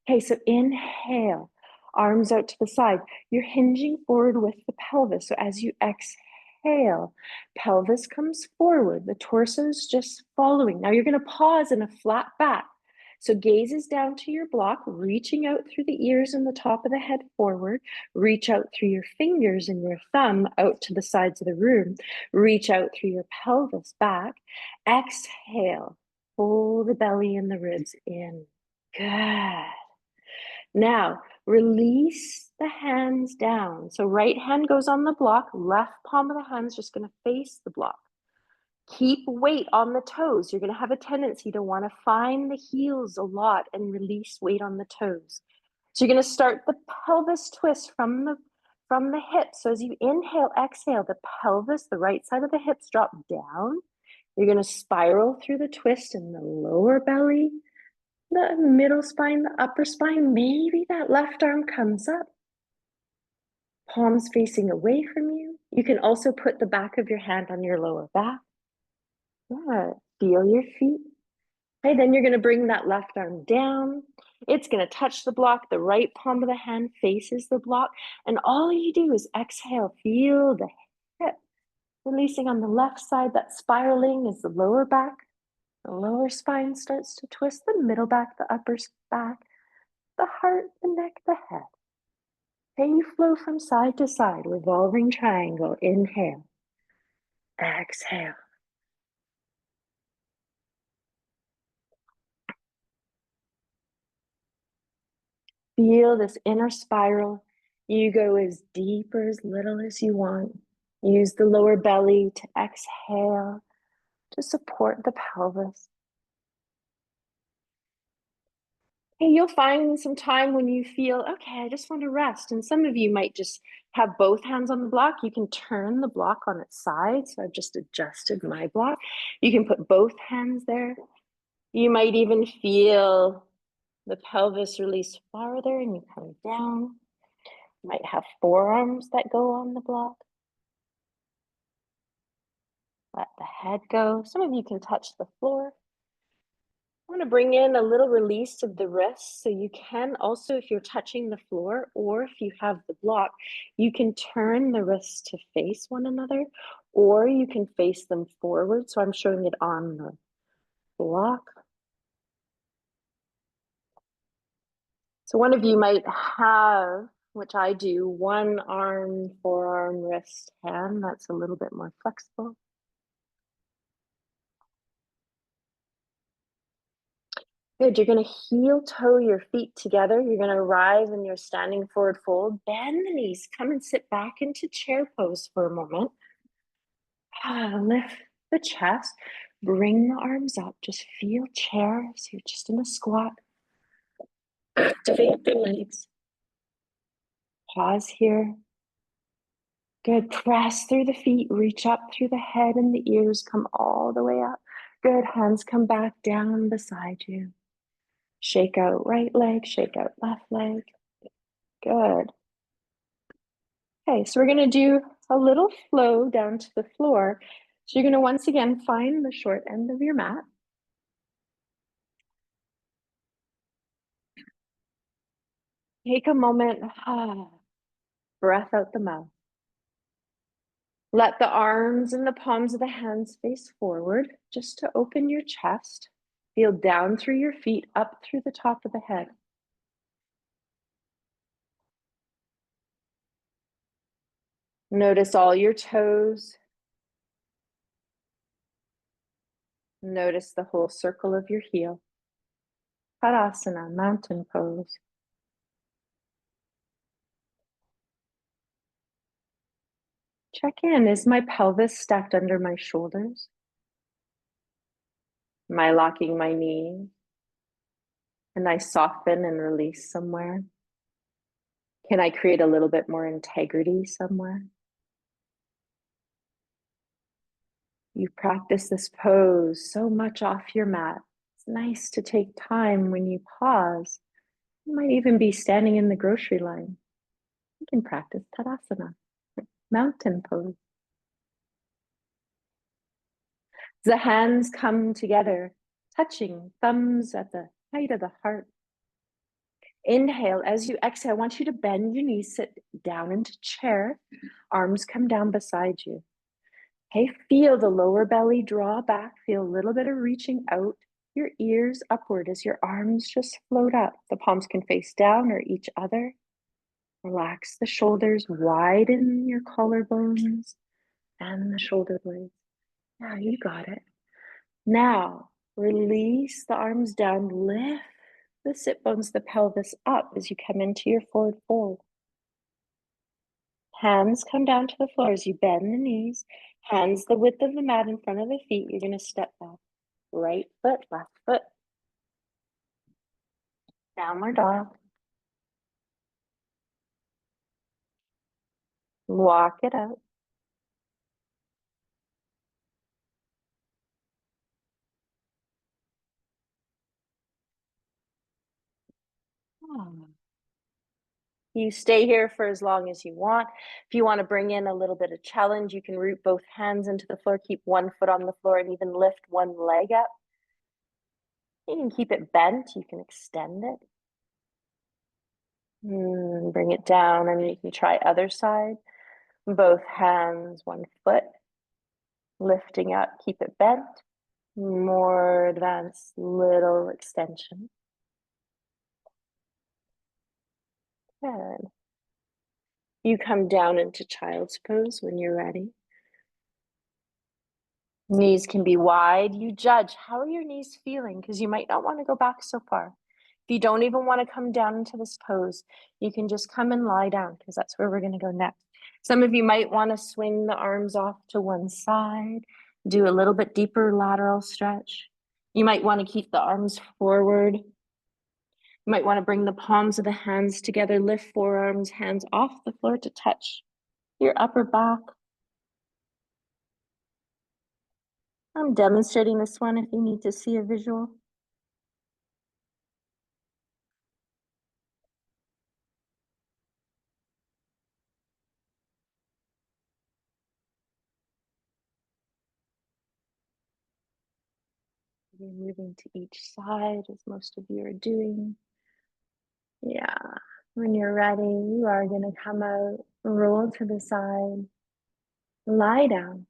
Okay, so inhale, arms out to the side. You're hinging forward with the pelvis. So as you exhale, pelvis comes forward. The torso is just following. Now you're going to pause in a flat back. So gaze is down to your block, reaching out through the ears and the top of the head forward. Reach out through your fingers and your thumb out to the sides of the room. Reach out through your pelvis back. Exhale, pull the belly and the ribs in. Good. Now, release the hands down. So right hand goes on the block, left palm of the hand is just going to face the block. Keep weight on the toes. You're going to have a tendency to want to find the heels a lot and release weight on the toes. So you're going to start the pelvis twist from the hips. So as you inhale, exhale, the pelvis, the right side of the hips drop down. You're going to spiral through the twist in the lower belly, the middle spine, the upper spine. Maybe that left arm comes up. Palms facing away from you. You can also put the back of your hand on your lower back. Good. Feel your feet. Okay, then you're going to bring that left arm down. It's going to touch the block. The right palm of the hand faces the block. And all you do is exhale. Feel the hip releasing on the left side. That spiraling is the lower back. The lower spine starts to twist. The middle back, the upper back, the heart, the neck, the head. Okay, you flow from side to side, revolving triangle. Inhale. Exhale. Feel this inner spiral. You go as deep or as little as you want. Use the lower belly to exhale, to support the pelvis. Hey, you'll find some time when you feel, okay, I just want to rest. And some of you might just have both hands on the block. You can turn the block on its side. So I've just adjusted my block. You can put both hands there. You might even feel the pelvis release farther and you come down. You might have forearms that go on the block. Let the head go. Some of you can touch the floor. I want to bring in a little release of the wrists. So you can also, if you're touching the floor or if you have the block, you can turn the wrists to face one another or you can face them forward. So I'm showing it on the block. So one of you might have, which I do, one arm, forearm, wrist, hand. That's a little bit more flexible. Good, you're gonna heel toe your feet together. You're gonna arrive in your standing forward fold. Bend the knees, come and sit back into chair pose for a moment. Lift the chest, bring the arms up. Just feel chair, so you're just in a squat. Activate the legs. Pause here. Good, press through the feet, reach up through the head and the ears, come all the way up. Good, hands come back down beside you. Shake out right leg, shake out left leg. Good. Okay, so we're gonna do a little flow down to the floor. So you're gonna once again find the short end of your mat. Take a moment, breath out the mouth. Let the arms and the palms of the hands face forward, just to open your chest. Feel down through your feet, up through the top of the head. Notice all your toes. Notice the whole circle of your heel. Tadasana, mountain pose. Check in. Is my pelvis stacked under my shoulders? Am I locking my knees? Can I soften and release somewhere? Can I create a little bit more integrity somewhere? You practice this pose so much off your mat. It's nice to take time when you pause. You might even be standing in the grocery line. You can practice Tadasana, mountain pose. The hands come together, touching, thumbs at the height of the heart. Inhale. As you exhale, I want you to bend your knees, sit down into chair, arms come down beside you. Okay, feel the lower belly draw back, feel a little bit of reaching out, your ears upward as your arms just float up. The palms can face down or each other. Relax the shoulders, widen your collarbones and the shoulder blades. Yeah, you got it. Now, release the arms down, lift the sit bones, the pelvis up as you come into your forward fold. Hands come down to the floor as you bend the knees, hands the width of the mat in front of the feet. You're going to step back. Right foot, left foot. Downward dog. Walk it out. You stay here for as long as you want. If you want to bring in a little bit of challenge, you can root both hands into the floor, keep one foot on the floor, and even lift one leg up. You can keep it bent, you can extend it. Bring it down, and you can try other side. Both hands, one foot. Lifting up, keep it bent. More advanced, little extension. Good. You come down into child's pose when you're ready. Knees can be wide. You judge, how are your knees feeling? Because you might not want to go back so far. If you don't even want to come down into this pose, you can just come and lie down because that's where we're going to go next. Some of you might want to swing the arms off to one side, do a little bit deeper lateral stretch. You might want to keep the arms forward. You might want to bring the palms of the hands together, lift forearms, hands off the floor to touch your upper back. I'm demonstrating this one if you need to see a visual. You're moving to each side as most of you are doing. Yeah, when you're ready, you are going to come out, roll to the side, lie down.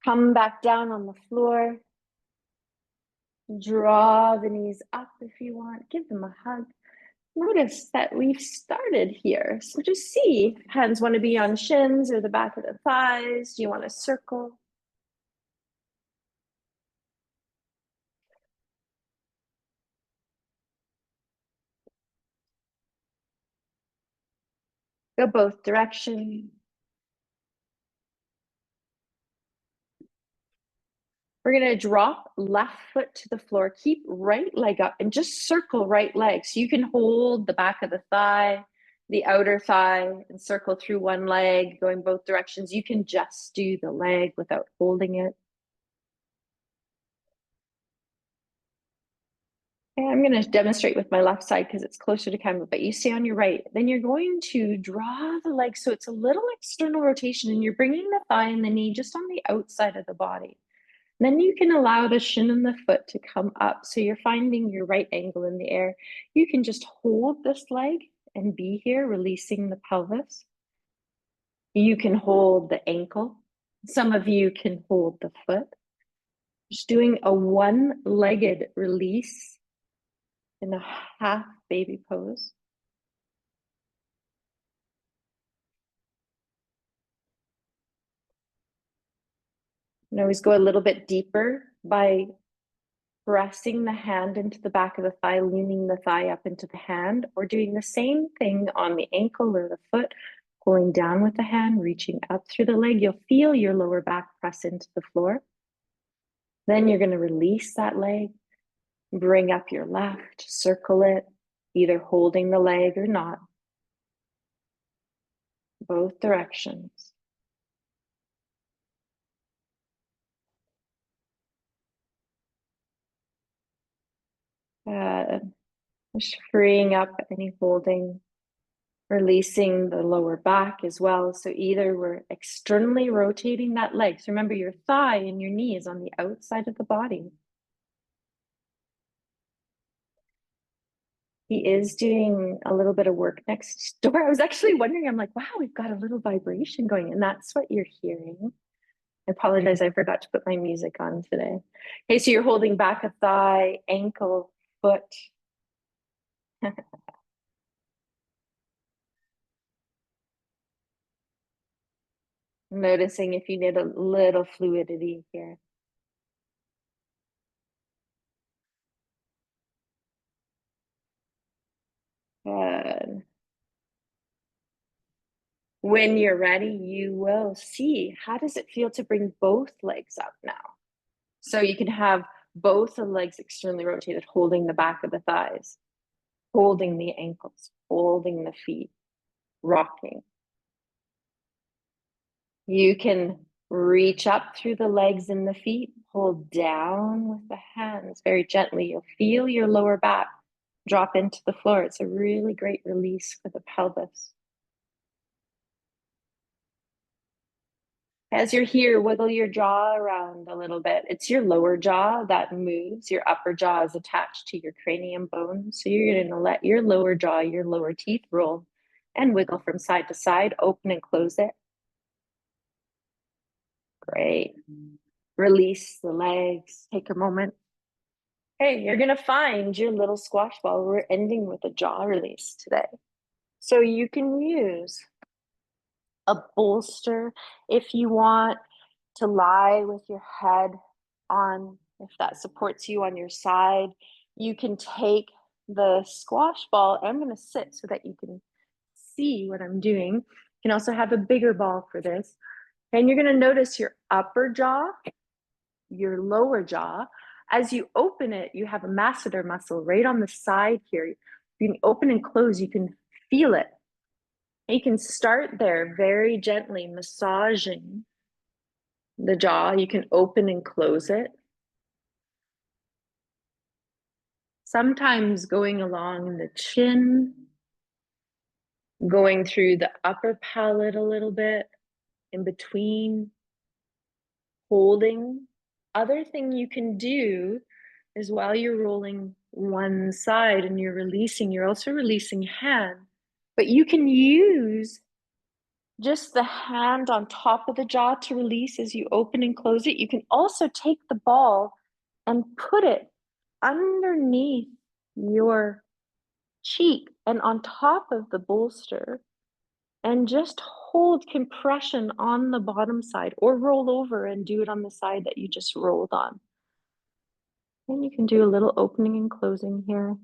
Come back down on the floor. Draw the knees up if you want. Give them a hug. Notice that we've started here. So just see, hands want to be on shins or the back of the thighs. Do you want to circle? Go both directions. We're going to drop left foot to the floor. Keep right leg up and just circle right leg. So you can hold the back of the thigh, the outer thigh, and circle through one leg, going both directions. You can just do the leg without holding it. Okay, I'm going to demonstrate with my left side because it's closer to camera, but you stay on your right. Then you're going to draw the leg so it's a little external rotation and you're bringing the thigh and the knee just on the outside of the body. Then you can allow the shin and the foot to come up. So you're finding your right angle in the air. You can just hold this leg and be here, releasing the pelvis. You can hold the ankle. Some of you can hold the foot. Just doing a one-legged release in a half baby pose. You can always go a little bit deeper by pressing the hand into the back of the thigh, leaning the thigh up into the hand, or doing the same thing on the ankle or the foot, pulling down with the hand, reaching up through the leg. You'll feel your lower back press into the floor. Then you're going to release that leg, bring up your left, circle it, either holding the leg or not, both directions. Just freeing up any holding, releasing the lower back as well. So either we're externally rotating that leg. So remember, your thigh and your knee is on the outside of the body. He is doing a little bit of work next door. I was actually wondering, I'm like, wow, we've got a little vibration going, and that's what you're hearing. I apologize, I forgot to put my music on today. Okay, so you're holding back a thigh, ankle, foot. Noticing if you need a little fluidity here. Good. When you're ready, you will see, how does it feel to bring both legs up now? So you can have both the legs externally rotated, holding the back of the thighs, holding the ankles, holding the feet, rocking. You can reach up through the legs and the feet, hold down with the hands very gently. You'll feel your lower back drop into the floor. It's a really great release for the pelvis. As you're here, wiggle your jaw around a little bit. It's your lower jaw that moves. Your upper jaw is attached to your cranium bone. So you're going to let your lower jaw, your lower teeth roll and wiggle from side to side, open and close it. Great. Release the legs. Take a moment. Hey, you're going to find your little squash ball. We're ending with a jaw release today. So you can use a bolster if you want to lie with your head on, if that supports you on your side. You can take the squash ball. I'm going to sit so that you can see what I'm doing. You can also have a bigger ball for this. And you're going to notice your upper jaw, your lower jaw. As you open it, you have a masseter muscle right on the side here. You can open and close, you can feel it. You can start there very gently, massaging the jaw. You can open and close it. Sometimes going along the chin, going through the upper palate a little bit, in between, holding. Other thing you can do is while you're rolling one side and you're releasing, you're also releasing hand, but you can use just the hand on top of the jaw to release as you open and close it. You can also take the ball and put it underneath your cheek and on top of the bolster and just hold compression on the bottom side, or roll over and do it on the side that you just rolled on. And you can do a little opening and closing here.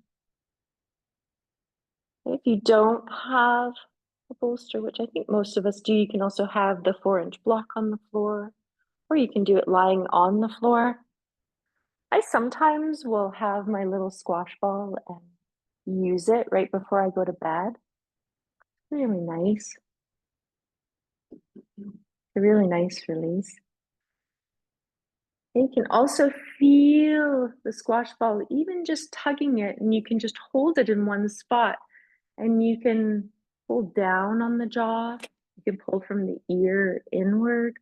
If you don't have a bolster, which I think most of us do, you can also have the 4-inch block on the floor, or you can do it lying on the floor. I sometimes will have my little squash ball and use it right before I go to bed. Really nice. A really nice release. You can also feel the squash ball, even just tugging it, and you can just hold it in one spot. And you can pull down on the jaw. You can pull from the ear inward.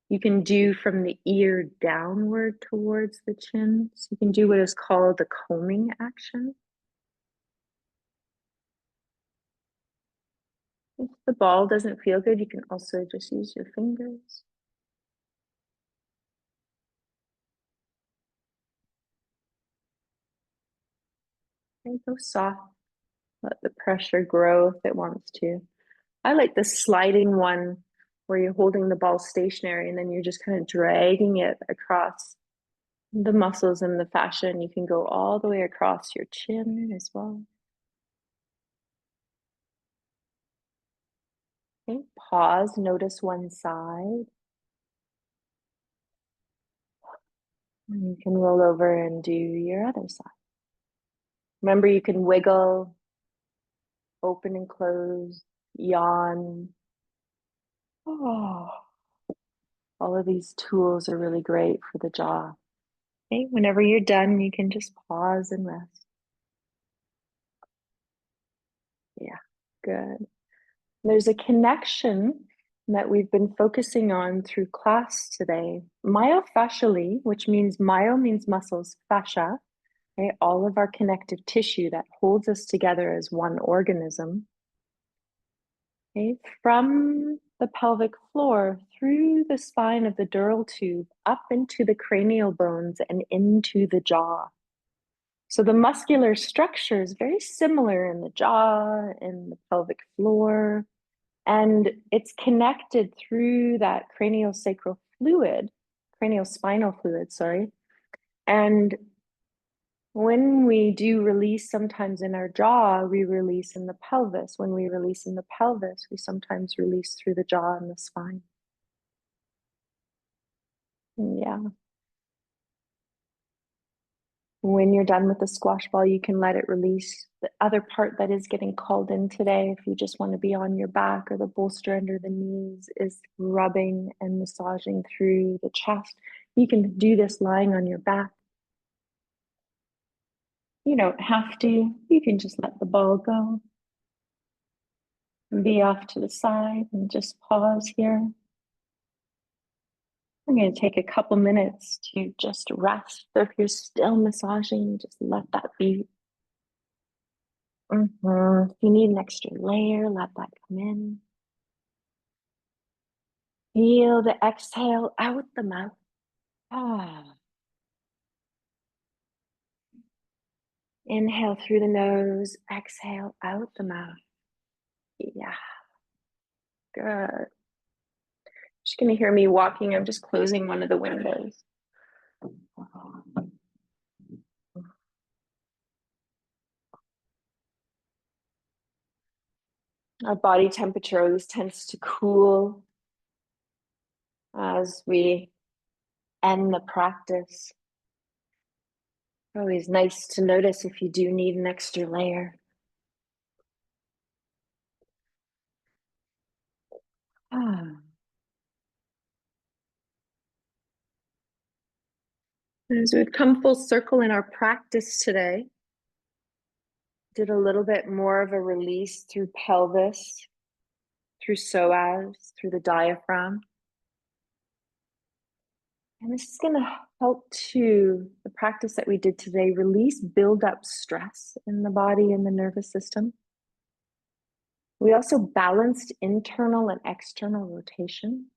You can do from the ear downward towards the chin. So you can do what is called the combing action. If the ball doesn't feel good, you can also just use your fingers. And go soft. Let the pressure grow if it wants to. I like the sliding one where you're holding the ball stationary and then you're just kind of dragging it across the muscles and the fascia, and you can go all the way across your chin as well. Okay, pause, notice one side. And you can roll over and do your other side. Remember, you can wiggle, open and close, yawn. Oh, all of these tools are really great for the jaw. Okay, whenever you're done, you can just pause and rest. Yeah, good. There's a connection that we've been focusing on through class today. Myofascially, which means myo means muscles, fascia, okay, all of our connective tissue that holds us together as one organism. Okay, from the pelvic floor through the spine of the dural tube up into the cranial bones and into the jaw. So the muscular structure is very similar in the jaw, in the pelvic floor, and it's connected through that craniosacral fluid, craniospinal fluid, sorry. And when we do release sometimes in our jaw, we release in the pelvis. When we release in the pelvis, we sometimes release through the jaw and the spine. Yeah. When you're done with the squash ball, you can let it release. The other part that is getting called in today, if you just want to be on your back or the bolster under the knees, is rubbing and massaging through the chest. You can do this lying on your back. You don't have to. You can just let the ball go and be off to the side and just pause here. I'm going to take a couple minutes to just rest. So if you're still massaging, just let that be. If you need an extra layer, let that come in. Feel the exhale out the mouth. Inhale through the nose, exhale out the mouth. Yeah, good. Just going to hear me walking. I'm just closing one of the windows. Our body temperature always tends to cool as we end the practice. Always nice to notice if you do need an extra layer. As we've come full circle in our practice today, did a little bit more of a release through pelvis, through psoas, through the diaphragm. And this is going to help to, the practice that we did today, release build up stress in the body and the nervous system. We also balanced internal and external rotation.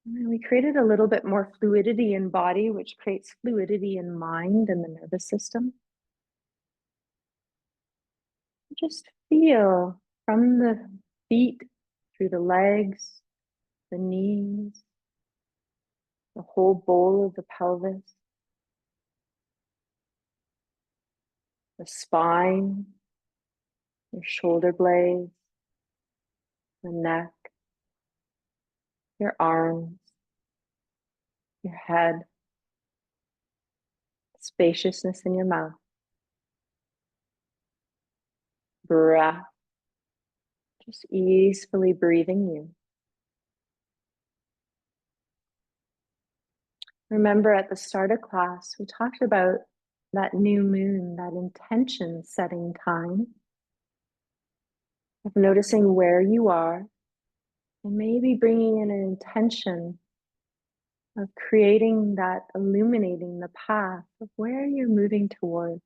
And we created a little bit more fluidity in body, which creates fluidity in mind and the nervous system. Just feel from the feet, through the legs, the knees, the whole bowl of the pelvis, the spine, your shoulder blades, the neck, your arms, your head, spaciousness in your mouth. Breath, just easily breathing you. Remember at the start of class, we talked about that new moon, that intention setting time of noticing where you are and maybe bringing in an intention of creating that, illuminating the path of where you're moving towards.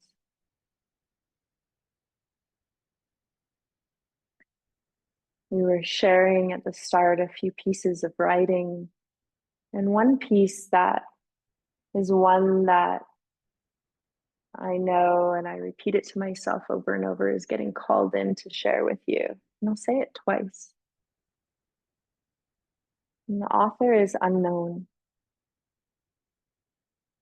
We were sharing at the start a few pieces of writing, and one piece that is one that I know and I repeat it to myself over and over is getting called in to share with you. And I'll say it twice. And the author is unknown.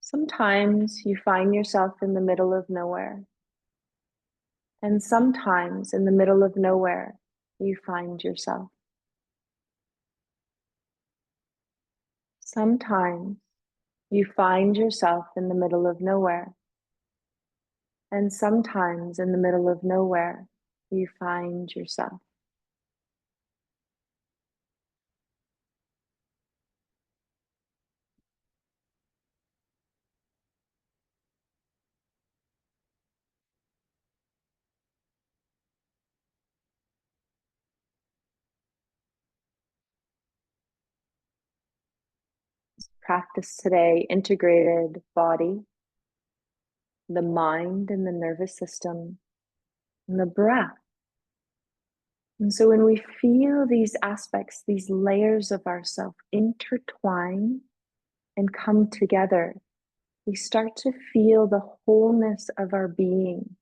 Sometimes you find yourself in the middle of nowhere, and sometimes in the middle of nowhere, you find yourself. Sometimes you find yourself in the middle of nowhere, and sometimes in the middle of nowhere, you find yourself. Practice today integrated body, the mind and the nervous system, and the breath. And so when we feel these aspects, these layers of ourself intertwine and come together, we start to feel the wholeness of our being.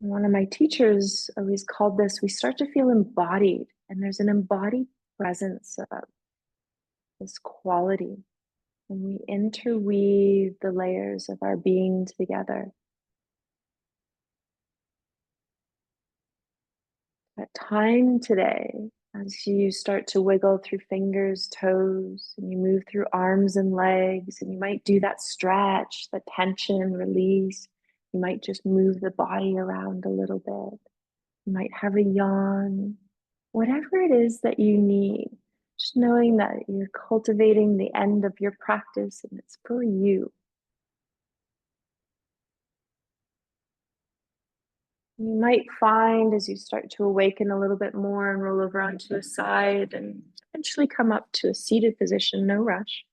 One of my teachers always called this, we start to feel embodied, and there's an embodied presence of this quality. When we interweave the layers of our being together. At time today, as you start to wiggle through fingers, toes, and you move through arms and legs, and you might do that stretch, the tension, release. You might just move the body around a little bit. You might have a yawn, whatever it is that you need. Just knowing that you're cultivating the end of your practice and it's for you. You might find as you start to awaken a little bit more and roll over onto the side and eventually come up to a seated position, no rush,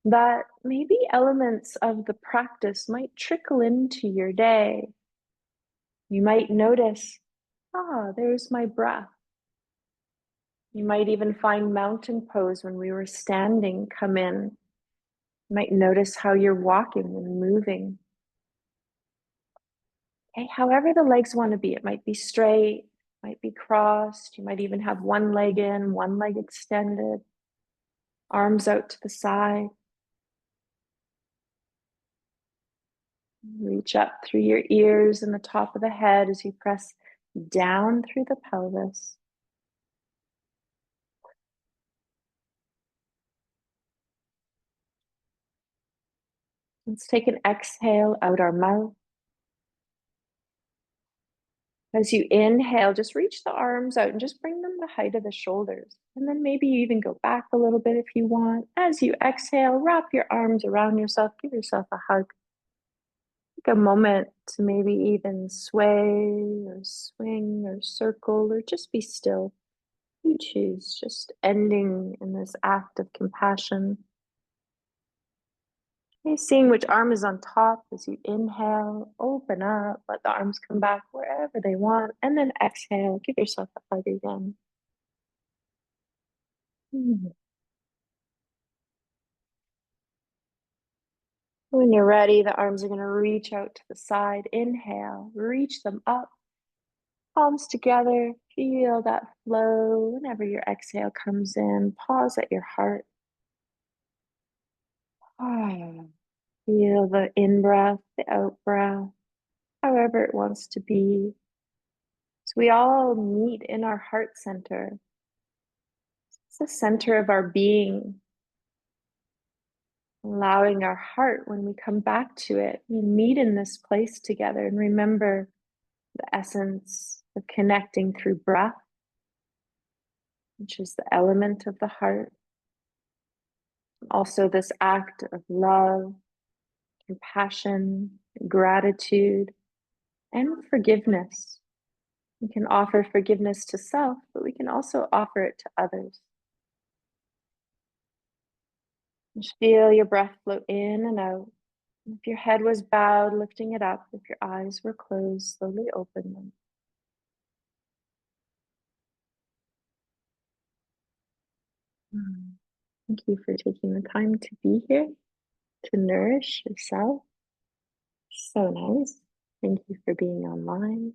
that maybe elements of the practice might trickle into your day. You might notice, there's my breath. You might even find mountain pose when we were standing come in. You might notice how you're walking and moving. Okay, however the legs want to be, it might be straight, might be crossed. You might even have one leg in, one leg extended, arms out to the side. Reach up through your ears and the top of the head as you press down through the pelvis. Let's take an exhale out our mouth. As you inhale, just reach the arms out and just bring them the height of the shoulders. And then maybe you even go back a little bit if you want. As you exhale, wrap your arms around yourself, give yourself a hug. Take a moment to maybe even sway or swing or circle or just be still. You choose, just ending in this act of compassion. Okay, seeing which arm is on top as you inhale, open up, let the arms come back wherever they want, and then exhale, give yourself a hug again. When you're ready, the arms are going to reach out to the side. Inhale, reach them up, palms together. Feel that flow. Whenever your exhale comes in, pause at your heart. Feel the in-breath, the out-breath, however it wants to be. So we all meet in our heart center. It's the center of our being. Allowing our heart, when we come back to it, we meet in this place together and remember the essence of connecting through breath, which is the element of the heart. Also, this act of love, compassion, gratitude, and forgiveness. We can offer forgiveness to self, but we can also offer it to others. Just feel your breath flow in and out. If your head was bowed, lifting it up. If your eyes were closed, slowly open them. Thank you for taking the time to be here, to nourish yourself. So nice. Thank you for being online.